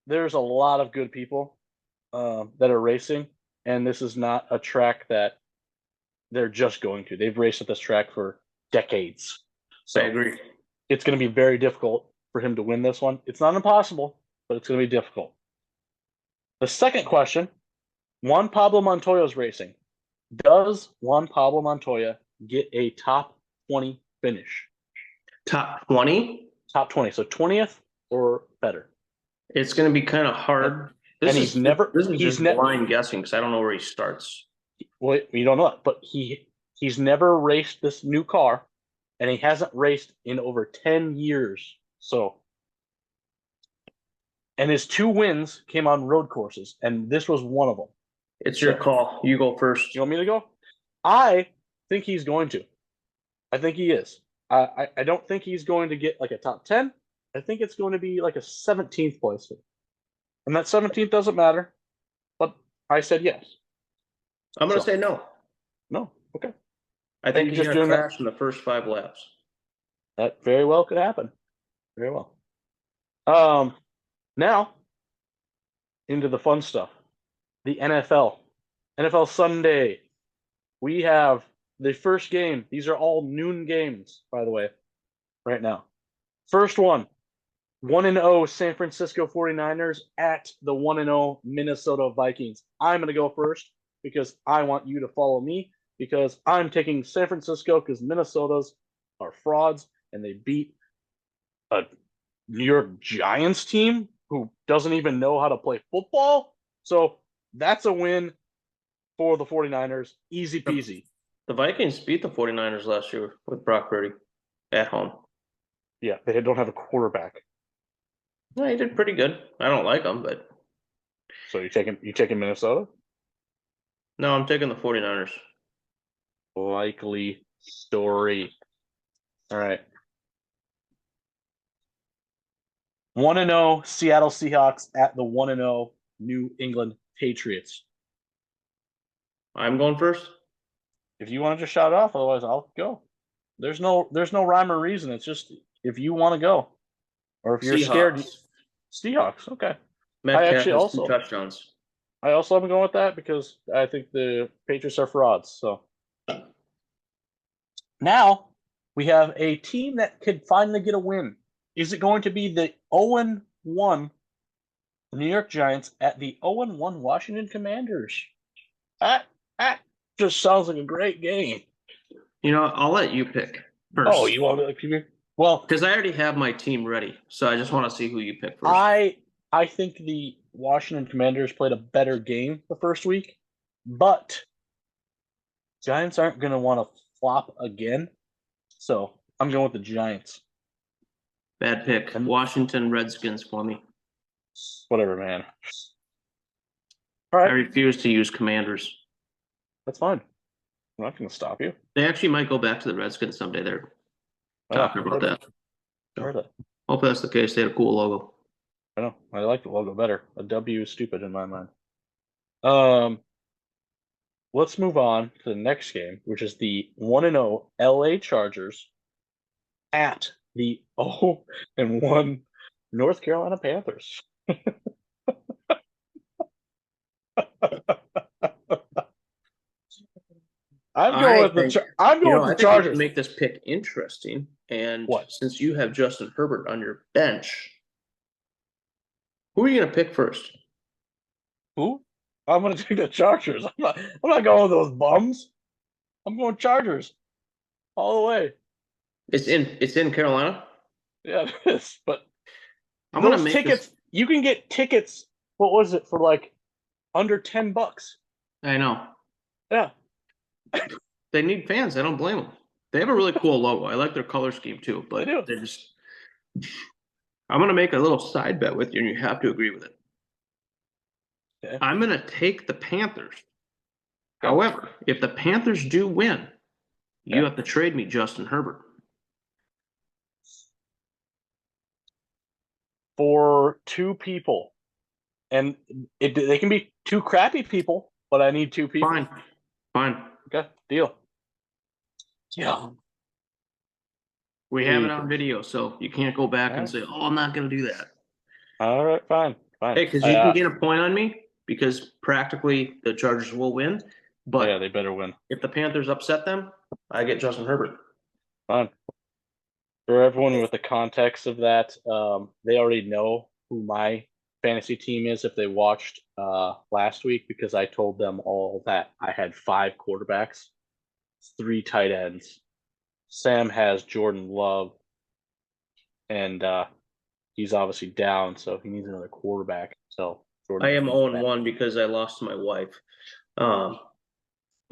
Speaker 3: there's a lot of good people that are racing, and this is not a track that they're just going to. They've raced at this track for decades. So
Speaker 4: I agree.
Speaker 3: it's going to be very difficult for him to win this one. It's not impossible, but it's going to be difficult. The second question: Juan Pablo Montoya is racing. Does Juan Pablo Montoya get a top 20 finish?
Speaker 4: Top 20?
Speaker 3: Top 20. So 20th or better.
Speaker 4: It's going to be kind of hard.
Speaker 3: And he's never
Speaker 4: blind guessing because I don't know where he starts.
Speaker 3: Well, you don't know that, but he's never raced this new car, and he hasn't raced in over 10 years. So, and his 2 wins came on road courses, and this was one of them.
Speaker 4: It's your call. You go first.
Speaker 3: You want me to go? I think he's going to. I think he is. I don't think he's going to get like a top 10. I think it's going to be like a 17th place. And that 17th doesn't matter, but I said yes.
Speaker 4: I'm going to say no.
Speaker 3: No. Okay.
Speaker 4: I think he's going to crash in the first 5 laps.
Speaker 3: That very well could happen. Very well. Now, into the fun stuff. The NFL. NFL Sunday. We have the first game. These are all noon games, by the way, right now. First one, 1-0 San Francisco 49ers at the 1-0 Minnesota Vikings. I'm going to go first because I want you to follow me, because I'm taking San Francisco because Minnesota's are frauds and they beat a New York Giants team who doesn't even know how to play football. So that's a win for the 49ers. Easy peasy.
Speaker 4: The Vikings beat the 49ers last year with Brock Purdy at home.
Speaker 3: Yeah, they don't have a quarterback.
Speaker 4: Yeah, he did pretty good. I don't like him, but.
Speaker 3: So you taking Minnesota?
Speaker 4: No, I'm taking the 49ers.
Speaker 3: Likely story. All right. 1-0 Seattle Seahawks at the 1-0 New England Patriots.
Speaker 4: I'm going first.
Speaker 3: If you want to just shout it off, otherwise I'll go. There's no rhyme or reason. It's just if you want to go, or if you're scared. Seahawks. Okay.
Speaker 4: Metcalf has 2 touchdowns.
Speaker 3: I also am going with that because I think the Patriots are frauds. So now we have a team that could finally get a win. Is it going to be the 0-1 New York Giants at the 0-1 Washington Commanders? That just sounds like a great game.
Speaker 4: You know, I'll let you pick first.
Speaker 3: Oh, you want to? Well,
Speaker 4: because I already have my team ready, so I just want to see who you pick first.
Speaker 3: I think the Washington Commanders played a better game the first week, but Giants aren't going to want to flop again, so I'm going with the Giants.
Speaker 4: Bad pick. Washington Redskins for me.
Speaker 3: Whatever, man. All right.
Speaker 4: I refuse to use Commanders.
Speaker 3: That's fine. I'm not going to stop you.
Speaker 4: They actually might go back to the Redskins someday. They're talking about that. So, hope that's the case. They had a cool logo.
Speaker 3: I know. I like the logo better. A W is stupid in my mind. Let's move on to the next game, which is the 1-0 LA Chargers at the 0-1 North Carolina Panthers. I'm going with the Chargers.
Speaker 4: To make this pick interesting, and since you have Justin Herbert on your bench, who are you going to pick first?
Speaker 3: Who? I'm going to take the Chargers. I'm not going with those bums. I'm going Chargers all the way.
Speaker 4: It's in Carolina.
Speaker 3: Yeah, it is. But
Speaker 4: I'm going to make
Speaker 3: tickets. You can get tickets. What was it for? Like under $10.
Speaker 4: I know.
Speaker 3: Yeah.
Speaker 4: They need fans. I don't blame them. They have a really cool logo. I like their color scheme too, but
Speaker 3: They do.
Speaker 4: they're just. I'm gonna make a little side bet with you, and you have to agree with it.
Speaker 3: Okay.
Speaker 4: I'm gonna take the Panthers. However, if the Panthers do win, you have to trade me Justin Herbert.
Speaker 3: For two people, and they can be two crappy people, but I need two people.
Speaker 4: Fine.
Speaker 3: Okay, deal. Yeah.
Speaker 4: We have it on video, so you can't go back and say, "Oh, I'm not gonna do that."
Speaker 3: All right, fine.
Speaker 4: Hey, because you can get a point on me because practically the Chargers will win, but
Speaker 3: yeah, they better win.
Speaker 4: If the Panthers upset them, I get Justin Herbert.
Speaker 3: Fine. For everyone with the context of that, they already know who my fantasy team is if they watched last week, because I told them all that I had 5 quarterbacks, 3 tight ends. Sam has Jordan Love, and he's obviously down, so he needs another quarterback. So
Speaker 4: I am 0-1 because I lost to my wife.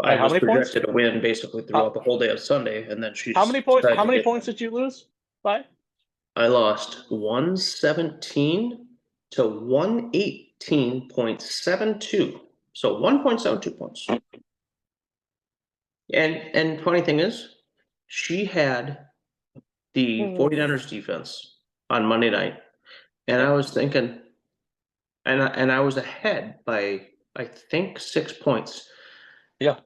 Speaker 4: I
Speaker 3: how
Speaker 4: was
Speaker 3: many points?
Speaker 4: projected to win basically throughout the whole day of Sunday, and then she.
Speaker 3: How many points? How many points did you lose by?
Speaker 4: I lost 117 to 118.72, so 1.72 points. And funny thing is, she had the 49ers defense on Monday night, and I was thinking, and I was ahead by I think 6 points.
Speaker 3: Yeah.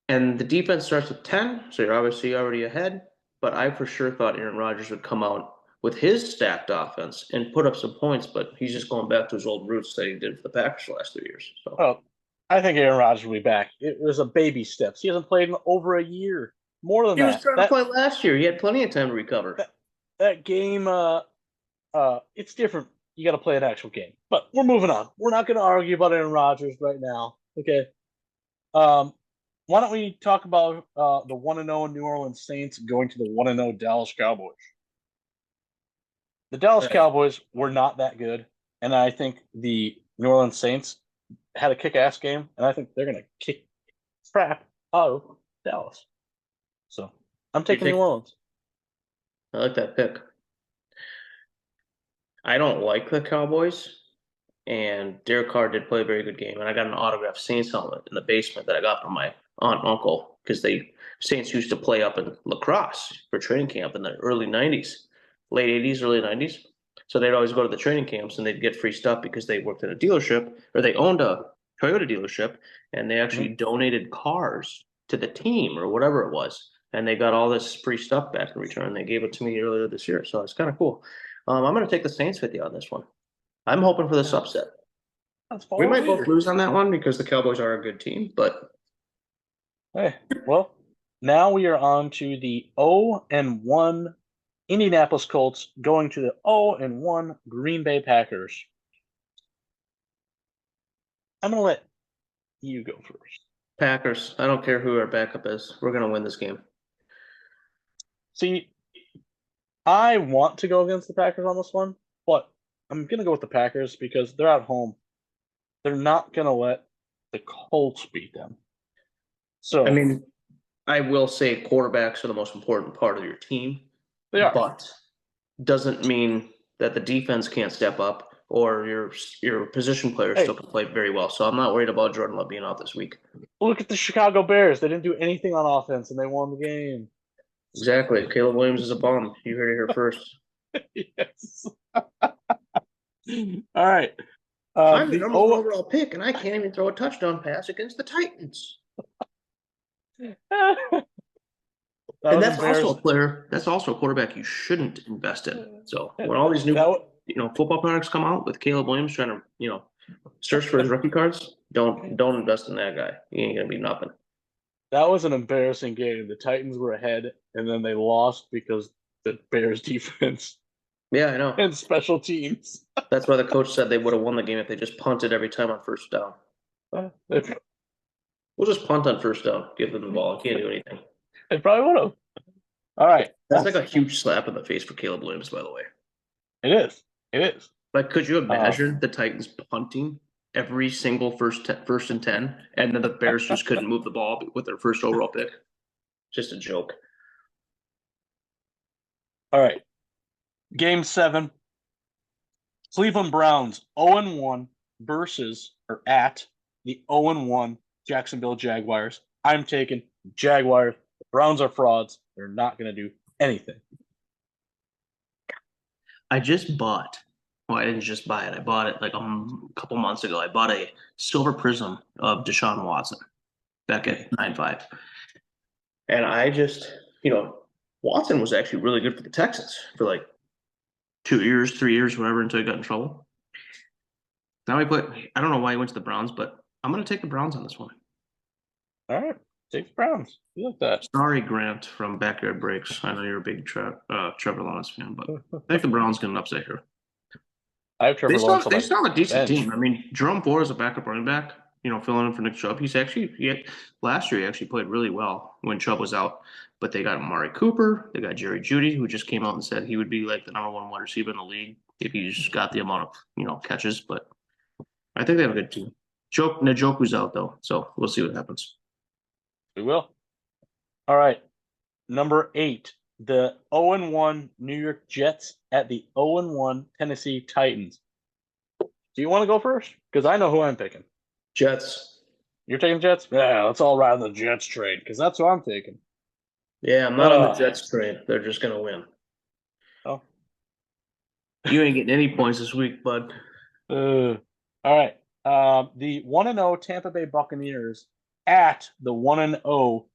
Speaker 4: And the defense starts with 10, so you're obviously already ahead. But I for sure thought Aaron Rodgers would come out with his stacked offense and put up some points, but he's just going back to his old roots that he did for the Packers the last 3 years. So.
Speaker 3: Well, I think Aaron Rodgers will be back. It was a baby steps. He hasn't played in over a year. More than
Speaker 4: He
Speaker 3: that.
Speaker 4: was trying to play last year. He had plenty of time to recover.
Speaker 3: That game, it's different. You got to play an actual game. But we're moving on. We're not going to argue about Aaron Rodgers right now. Okay. Why don't we talk about the 1-0 New Orleans Saints going to the 1-0 Dallas Cowboys? The Dallas Cowboys were not that good, and I think the New Orleans Saints had a kick-ass game, and I think they're going to kick crap out of Dallas. So I'm taking New Orleans.
Speaker 4: I like that pick. I don't like the Cowboys, and Derek Carr did play a very good game, and I got an autographed Saints helmet in the basement that I got from my aunt and uncle, because Saints used to play up in La Crosse for training camp in the early 90s, late 80s, early 90s. So they'd always go to the training camps and they'd get free stuff because they worked at a dealership, or they owned a Toyota dealership, and they actually donated cars to the team or whatever it was. And they got all this free stuff back in return. They gave it to me earlier this year. So it's kind of cool. I'm going to take the Saints with you on this one. I'm hoping for this upset. We might both lose on that one because the Cowboys are a good team, but.
Speaker 3: Hey, well, now we are on to the 0-1 Indianapolis Colts going to the 0-1 Green Bay Packers. I'm going to let you go first.
Speaker 4: Packers. I don't care who our backup is. We're going to win this game.
Speaker 3: See, I want to go against the Packers on this one, but I'm going to go with the Packers because they're at home. They're not going to let the Colts beat them. So
Speaker 4: I mean, I will say quarterbacks are the most important part of your team.
Speaker 3: They are.
Speaker 4: But doesn't mean that the defense can't step up or your position players still can play very well. So I'm not worried about Jordan Love being out this week.
Speaker 3: Look at the Chicago Bears. They didn't do anything on offense, and they won the game.
Speaker 4: Exactly. Caleb Williams is a bum. You heard it here first.
Speaker 3: Yes. All right.
Speaker 4: I'm the number 1 overall pick, and I can't even throw a touchdown pass against the Titans. And that's also a player. That's also a quarterback you shouldn't invest in. So when all these new, football products come out with Caleb Williams trying to, search for his rookie cards, don't invest in that guy. He ain't gonna be nothing.
Speaker 3: That was an embarrassing game. The Titans were ahead, and then they lost because the Bears defense.
Speaker 4: Yeah, I know.
Speaker 3: And special teams.
Speaker 4: That's why the coach said they would have won the game if they just punted every time on first down. We'll just punt on first down. Give them the ball. I can't do anything.
Speaker 3: They probably would have. All right.
Speaker 4: That's like a huge slap in the face for Caleb Williams, by the way.
Speaker 3: It is. It is.
Speaker 4: Like, could you imagine the Titans punting every single first and 10, and then the Bears just couldn't move the ball with their first overall pick? Just a joke.
Speaker 3: All right. Game 7. Cleveland Browns 0-1 versus or at the 0-1 Jacksonville Jaguars. I'm taking Jaguars. The Browns are frauds. They're not going to do anything.
Speaker 4: I just bought. Well, I didn't just buy it. I bought it like a couple months ago. I bought a silver prism of Deshaun Watson back at 9.5. And I just, Watson was actually really good for the Texans for like 2 years, 3 years, whatever, until he got in trouble. Now I don't know why he went to the Browns, but I'm going to take the Browns on this one.
Speaker 3: All right. Take the Browns. You like that.
Speaker 4: Sorry, Grant from Backyard Breaks. I know you're a big Trevor Lawrence fan, but I think the Browns going to upset here.
Speaker 3: I have Trevor Lawrence.
Speaker 4: They still have a decent
Speaker 3: bench.
Speaker 4: team. I mean, Jerome Ford is a backup running back, filling in for Nick Chubb. Last year he actually played really well when Chubb was out. But they got Amari Cooper, they got Jerry Jeudy, who just came out and said he would be like the #1 wide receiver in the league if he just got the amount of catches. But I think they have a good team. Njoku's out though, so we'll see what happens.
Speaker 3: We will. All right. Number 8, the 0-1 New York Jets at the 0-1 Tennessee Titans. Do you want to go first? Because I know who I'm picking.
Speaker 4: Jets.
Speaker 3: You're taking Jets? Yeah, let's all ride on the Jets trade because that's who I'm taking.
Speaker 4: Yeah, I'm not on the Jets train. They're just going to win.
Speaker 3: Oh.
Speaker 4: You ain't getting any points this week, bud.
Speaker 3: All right. The 1-0 Tampa Bay Buccaneers at the 1-0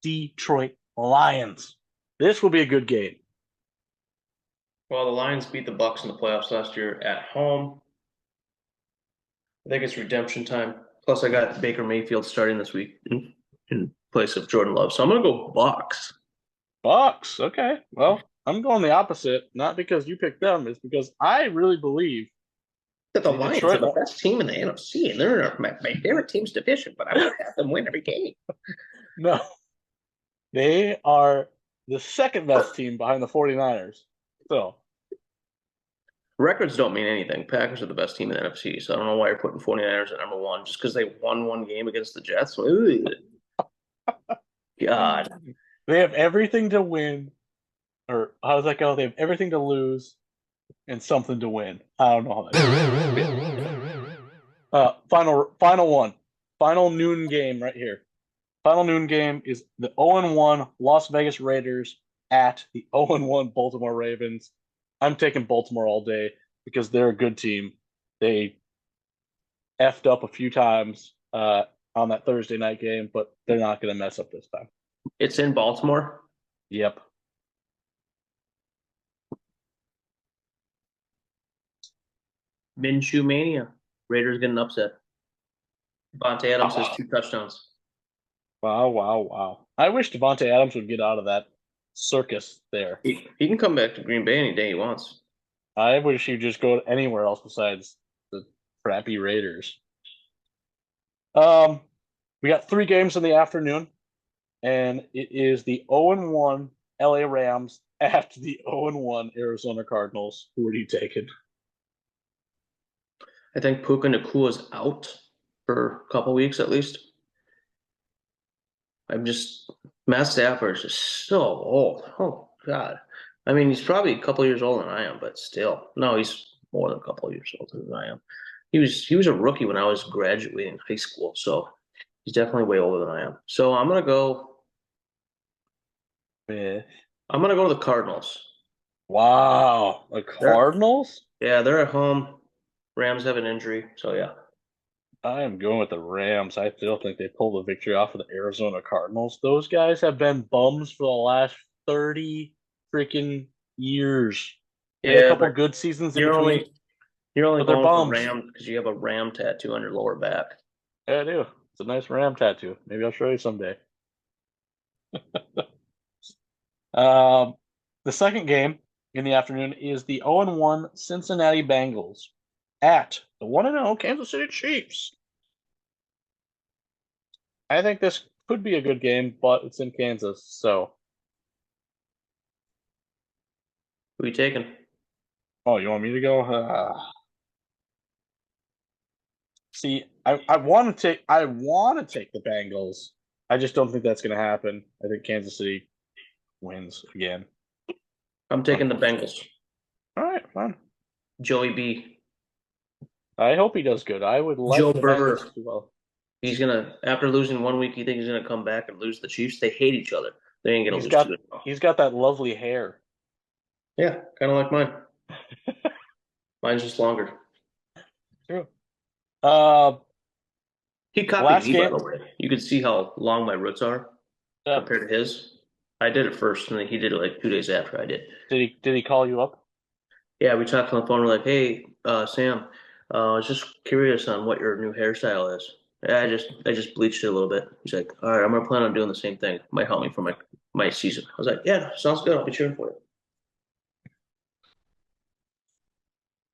Speaker 3: Detroit Lions. This will be a good game.
Speaker 4: Well, the Lions beat the Bucs in the playoffs last year at home. I think it's redemption time. Plus, I got Baker Mayfield starting this week in place of Jordan Love. So I'm going to go Bucs.
Speaker 3: Bucs. Okay. Well, I'm going the opposite. Not because you picked them. It's because I really believe
Speaker 4: that the Lions are the best team in the NFC. And they're my favorite team's division, but I want to have them win every game.
Speaker 3: No. They are the second best team behind the 49ers. So.
Speaker 4: Records don't mean anything. Packers are the best team in the NFC. So I don't know why you're putting 49ers at #1 just because they won one game against the Jets. Ooh. God.
Speaker 3: They have everything to win, or how does that go? They have everything to lose and something to win. I don't know how that final one. Final noon game right here. Final noon game is the 0-1 Las Vegas Raiders at the 0-1 Baltimore Ravens. I'm taking Baltimore all day because they're a good team. They effed up a few times on that Thursday night game, but they're not going to mess up this time.
Speaker 4: It's in Baltimore?
Speaker 3: Yep.
Speaker 4: Minshew mania. Raiders getting upset. Davante Adams has 2 touchdowns.
Speaker 3: Wow. I wish Davante Adams would get out of that circus there.
Speaker 4: He can come back to Green Bay any day he wants.
Speaker 3: I wish he'd just go anywhere else besides the crappy Raiders. We got 3 games in the afternoon, and it is the 0-1 LA Rams at the 0-1 Arizona Cardinals. Who are you taking?
Speaker 4: I think Puka Nakua's out for a couple weeks at least. Matt Stafford is just so old. Oh, God. I mean, he's probably a couple years older than I am, but still. No, he's more than a couple of years older than I am. He was a rookie when I was graduating high school, so he's definitely way older than I am. So I'm going to go I'm going to go to the Cardinals.
Speaker 3: Wow. The Cardinals?
Speaker 4: They're at home. Rams have an injury, so yeah.
Speaker 3: I am going with the Rams. I still think they pull the victory off of the Arizona Cardinals. Those guys have been bums for the last 30 freaking years. They had a couple good seasons in between.
Speaker 4: You're only going with Rams because you have a Ram tattoo on your lower back.
Speaker 3: Yeah, I do. It's a nice Ram tattoo. Maybe I'll show you someday. The second game in the afternoon is the 0-1 Cincinnati Bengals at the 1-0 Kansas City Chiefs. I think this could be a good game, but it's in Kansas, so.
Speaker 4: Who are you taking?
Speaker 3: Oh, you want me to go? See, I want to take the Bengals. I just don't think that's going to happen. I think Kansas City wins again.
Speaker 4: I'm taking the Bengals.
Speaker 3: All right, fine.
Speaker 4: Joey B.
Speaker 3: I hope he does good. I would like
Speaker 4: Joe
Speaker 3: the
Speaker 4: Burrow.
Speaker 3: Bengals to do well.
Speaker 4: He's gonna, after losing 1 week, you think he's gonna come back and lose the Chiefs? They hate each other. They ain't gonna lose to them.
Speaker 3: He's got that lovely hair.
Speaker 4: Yeah, kind of like mine. Mine's just longer.
Speaker 3: True.
Speaker 4: He copied
Speaker 3: Last
Speaker 4: me,
Speaker 3: game-
Speaker 4: by the way. You could see how long my roots are
Speaker 3: Yeah.
Speaker 4: compared to his. I did it first, and then he did it like 2 days after I did.
Speaker 3: Did he call you up?
Speaker 4: Yeah, we talked on the phone. We're like, "Hey, Sam, I was just curious on what your new hairstyle is." Yeah, I just bleached it a little bit. He's like, "All right, I'm gonna plan on doing the same thing. Might help me for my season." I was like, "Yeah, sounds good. I'll be cheering for you."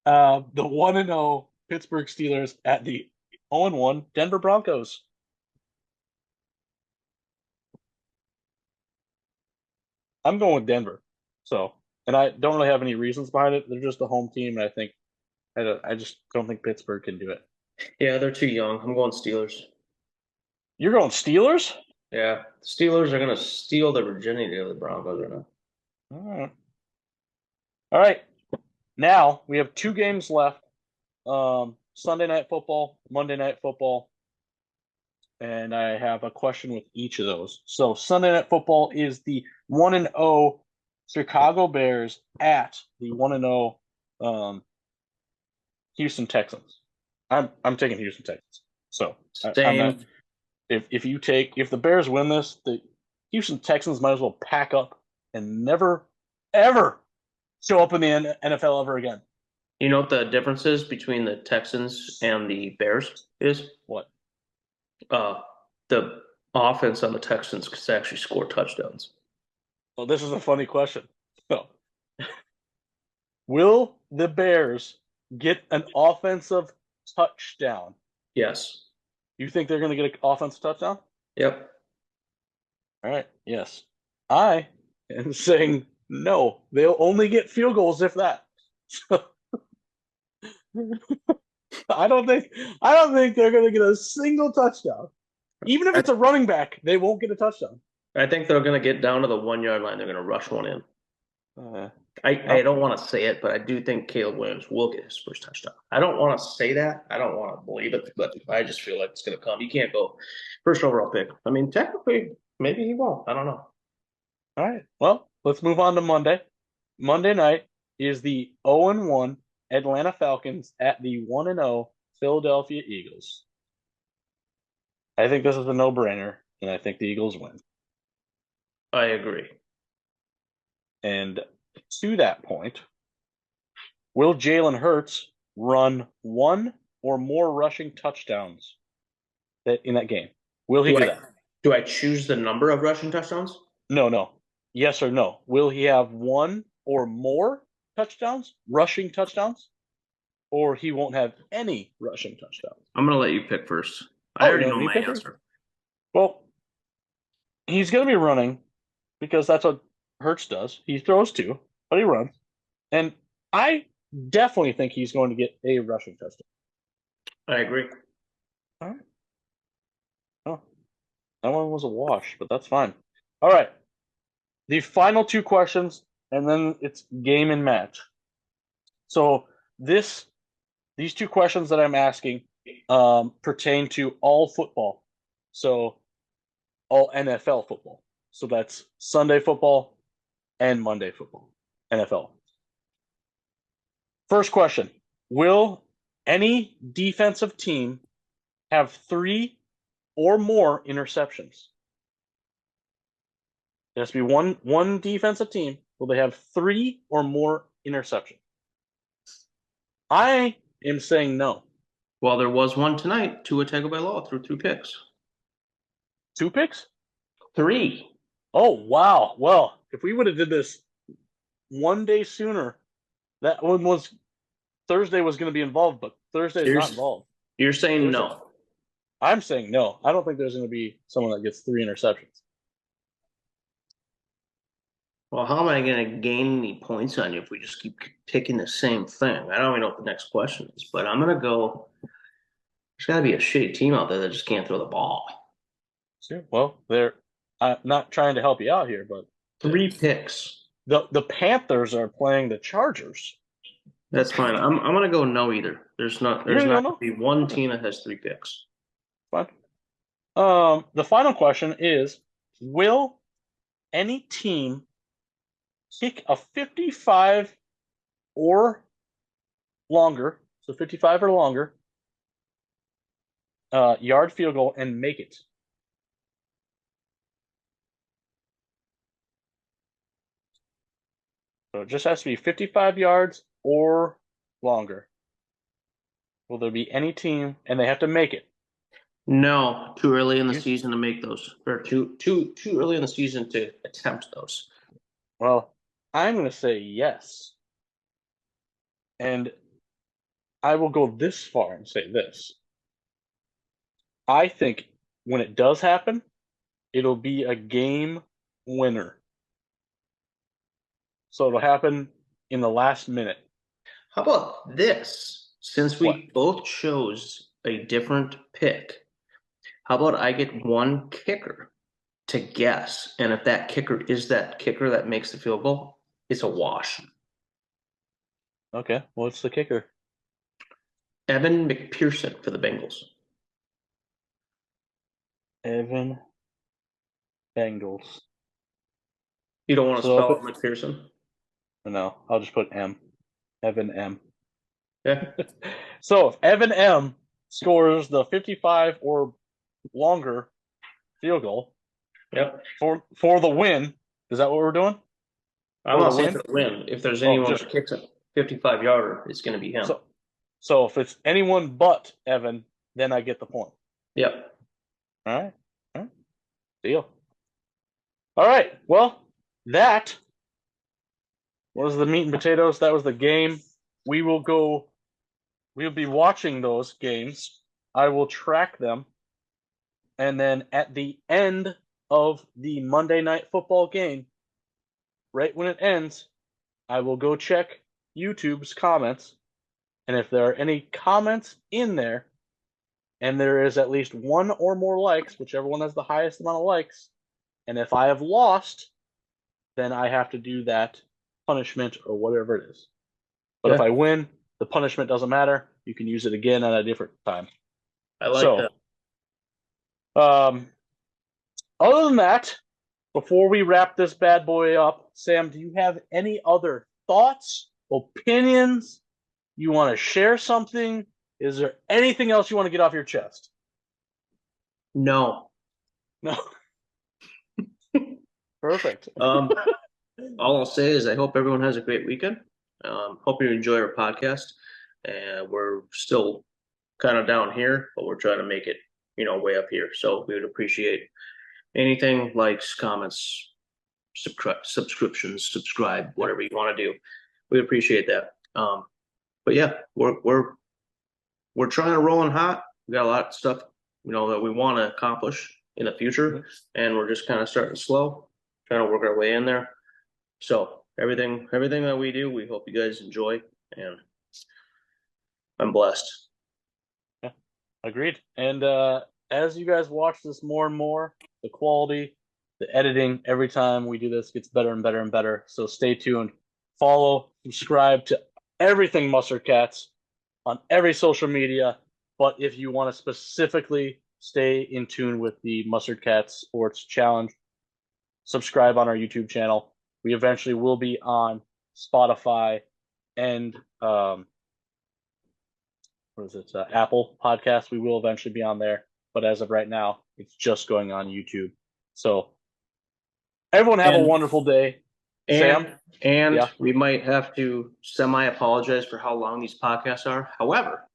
Speaker 3: The 1-0 Pittsburgh Steelers at the 0-1 Denver Broncos. I'm going with Denver. So, and I don't really have any reasons behind it. They're just a home team, and I just don't think Pittsburgh can do it.
Speaker 4: Yeah, they're too young. I'm going Steelers.
Speaker 3: You're going Steelers?
Speaker 4: Yeah, the Steelers are gonna steal the virginity of the Broncos right now.
Speaker 3: All right. All right. Now we have 2 games left. Sunday night football, Monday night football. And I have a question with each of those. So Sunday night football is the 1-0 Chicago Bears at the 1-0 Houston Texans. I'm taking Houston Texans. So
Speaker 4: Same.
Speaker 3: If the Bears win this, the Houston Texans might as well pack up and never ever show up in the NFL ever again.
Speaker 4: You know what the difference is between the Texans and the Bears is?
Speaker 3: What?
Speaker 4: The offense on the Texans could actually score touchdowns.
Speaker 3: Well, this is a funny question. So, will the Bears get an offensive touchdown?
Speaker 4: Yes.
Speaker 3: You think they're going to get an offensive touchdown?
Speaker 4: Yep.
Speaker 3: All right. Yes. I am saying no. They'll only get field goals if that. I don't think they're going to get a single touchdown. Even if it's a running back, they won't get a touchdown.
Speaker 4: I think they're going to get down to the 1 yard line. They're going to rush one in. I don't want to say it, but I do think Caleb Williams will get his first touchdown. I don't want to say that. I don't want to believe it, but I just feel like it's going to come. You can't go first overall pick. I mean, technically, maybe he won't. I don't know.
Speaker 3: All right. Well, let's move on to Monday. Monday night is the 0-1 Atlanta Falcons at the 1-0 Philadelphia Eagles. I think this is a no-brainer, and I think the Eagles win.
Speaker 4: I agree.
Speaker 3: And to that point, will Jalen Hurts run 1 or more rushing touchdowns in that game? Will he do that?
Speaker 4: Do I choose the number of rushing touchdowns?
Speaker 3: No. Yes or no? Will he have 1 or more touchdowns, rushing touchdowns, or he won't have any rushing touchdowns?
Speaker 4: I'm going to let you pick first. I already know my answer.
Speaker 3: Well, he's going to be running because that's what Hurts does. He throws 2, but he runs. And I definitely think he's going to get a rushing touchdown.
Speaker 4: I agree.
Speaker 3: All right. Oh, that one was a wash, but that's fine. All right. The final 2 questions, and then it's game and match. So these 2 questions that I'm asking pertain to all football. So all NFL football. So that's Sunday football and Monday football, NFL. First question, will any defensive team have 3 or more interceptions? There has to be one defensive team. Will they have 3 or more interceptions? I am saying no.
Speaker 4: Well, there was one tonight. Tua Tagovailoa threw 2 picks.
Speaker 3: 2 picks?
Speaker 4: 3.
Speaker 3: Oh, wow. Well, if we would have did this one day sooner, that one was Thursday was going to be involved, but Thursday is not involved.
Speaker 4: You're saying no.
Speaker 3: I'm saying no. I don't think there's going to be someone that gets 3 interceptions.
Speaker 4: Well, how am I going to gain any points on you if we just keep picking the same thing? I don't even know what the next question is, but I'm going to go. There's got to be a shitty team out there that just can't throw the ball.
Speaker 3: Well, I'm not trying to help you out here, but
Speaker 4: 3 picks.
Speaker 3: The Panthers are playing the Chargers.
Speaker 4: That's fine. I'm gonna go no either. There's not
Speaker 3: You're gonna
Speaker 4: gonna
Speaker 3: go no?
Speaker 4: be one team that has 3 picks.
Speaker 3: Fine. The final question is: will any team kick a 55 or longer, so 55 or longer, yard field goal and make it? So it just has to be 55 yards or longer. Will there be any team, and they have to make it?
Speaker 4: No, too early in the
Speaker 3: You-
Speaker 4: season to make those, or too early in the season to attempt those.
Speaker 3: Well, I'm going to say yes. And I will go this far and say this. I think when it does happen, it'll be a game winner. So it'll happen in the last minute.
Speaker 4: How about this? Since we
Speaker 3: What?
Speaker 4: both chose a different pick, how about I get one kicker to guess, and if that kicker is that kicker that makes the field goal, it's a wash.
Speaker 3: Okay, what's the kicker?
Speaker 4: Evan McPherson for the Bengals.
Speaker 3: Evan Bengals.
Speaker 4: You don't want to
Speaker 3: So
Speaker 4: spell
Speaker 3: if
Speaker 4: out McPherson?
Speaker 3: No, I'll just put M. Evan M.
Speaker 4: Yeah.
Speaker 3: So if Evan M scores the 55 or longer field goal
Speaker 4: Yep.
Speaker 3: for the win, is that what we're doing?
Speaker 4: I'm
Speaker 3: For
Speaker 4: not
Speaker 3: the
Speaker 4: saying
Speaker 3: win?
Speaker 4: for the win. If there's
Speaker 3: Oh,
Speaker 4: anyone
Speaker 3: just-
Speaker 4: that kicks a 55-yarder, it's going to be him.
Speaker 3: So if it's anyone but Evan, then I get the point.
Speaker 4: Yep.
Speaker 3: All right. Deal. All right. Well, that was the meat and potatoes. That was the game. We'll be watching those games. I will track them. And then at the end of the Monday Night Football game, right when it ends, I will go check YouTube's comments. And if there are any comments in there, and there is at least one or more likes, whichever one has the highest amount of likes, and if I have lost, then I have to do that punishment or whatever it is. But if
Speaker 4: Yeah.
Speaker 3: I win, the punishment doesn't matter. You can use it again at a different time.
Speaker 4: I like
Speaker 3: So,
Speaker 4: that.
Speaker 3: Other than that, before we wrap this bad boy up, Sam, do you have any other thoughts, opinions? You want to share something? Is there anything else you want to get off your chest?
Speaker 4: No.
Speaker 3: No. Perfect.
Speaker 4: All I'll say is I hope everyone has a great weekend. Hope you enjoy our podcast. And we're still kind of down here, but we're trying to make it, way up here. So we would appreciate anything, likes, comments, subscriptions, subscribe, whatever you want to do. We appreciate that. But yeah, we're trying to roll in hot. We got a lot of stuff, that we want to accomplish in the future, and we're just kind of starting slow, trying to work our way in there. So everything that we do, we hope you guys enjoy, and I'm blessed.
Speaker 3: Yeah, agreed. And as you guys watch this more and more, the quality, the editing, every time we do this gets better and better and better. So stay tuned. Follow, subscribe to everything Mustard Cats on every social media. But if you want to specifically stay in tune with the Mustard Cats Sports Challenge, subscribe on our YouTube channel. We eventually will be on Spotify and Apple Podcasts. We will eventually be on there, but as of right now, it's just going on YouTube. So everyone have a wonderful day. Sam?
Speaker 4: And
Speaker 3: Yeah.
Speaker 4: we might have to semi-apologize for how long these podcasts are. However,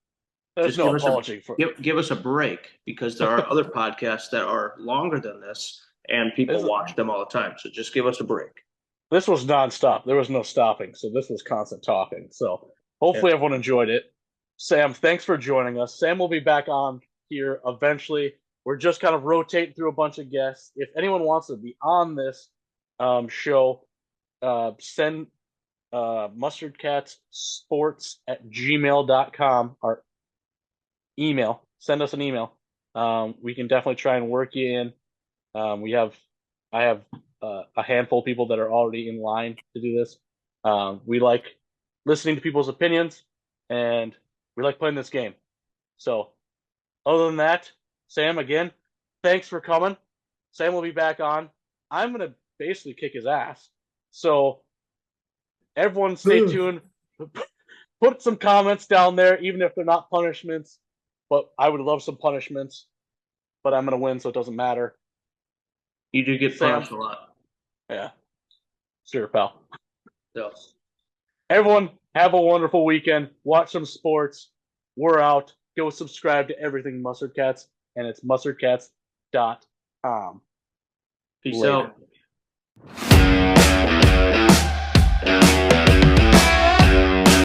Speaker 3: There's
Speaker 4: just
Speaker 3: no
Speaker 4: give us
Speaker 3: apology for
Speaker 4: give us a break, because there are other podcasts that are longer than this, and people
Speaker 3: This is-
Speaker 4: watch them all the time. So just give us a break.
Speaker 3: This was nonstop. There was no stopping. So this was constant talking. So hopefully everyone enjoyed it. Sam, thanks for joining us. Sam will be back on here eventually. We're just kind of rotating through a bunch of guests. If anyone wants to be on this show, send mustardcatsports@gmail.com, our email. Send us an email. We can definitely try and work you in. I have a handful of people that are already in line to do this. We like listening to people's opinions, and we like playing this game. So, other than that, Sam, again, thanks for coming. Sam will be back on. I'm going to basically kick his ass. So, everyone stay tuned. Put some comments down there, even if they're not punishments. But I would love some punishments. But I'm going to win, so it doesn't matter.
Speaker 4: You do get
Speaker 3: Sam?
Speaker 4: punished a lot.
Speaker 3: Yeah. Sure, pal.
Speaker 4: So,
Speaker 3: Everyone, have a wonderful weekend. Watch some sports. We're out. Go subscribe to everything Mustard Cats, and it's mustardcats.com.
Speaker 4: peace
Speaker 3: Later.
Speaker 4: out.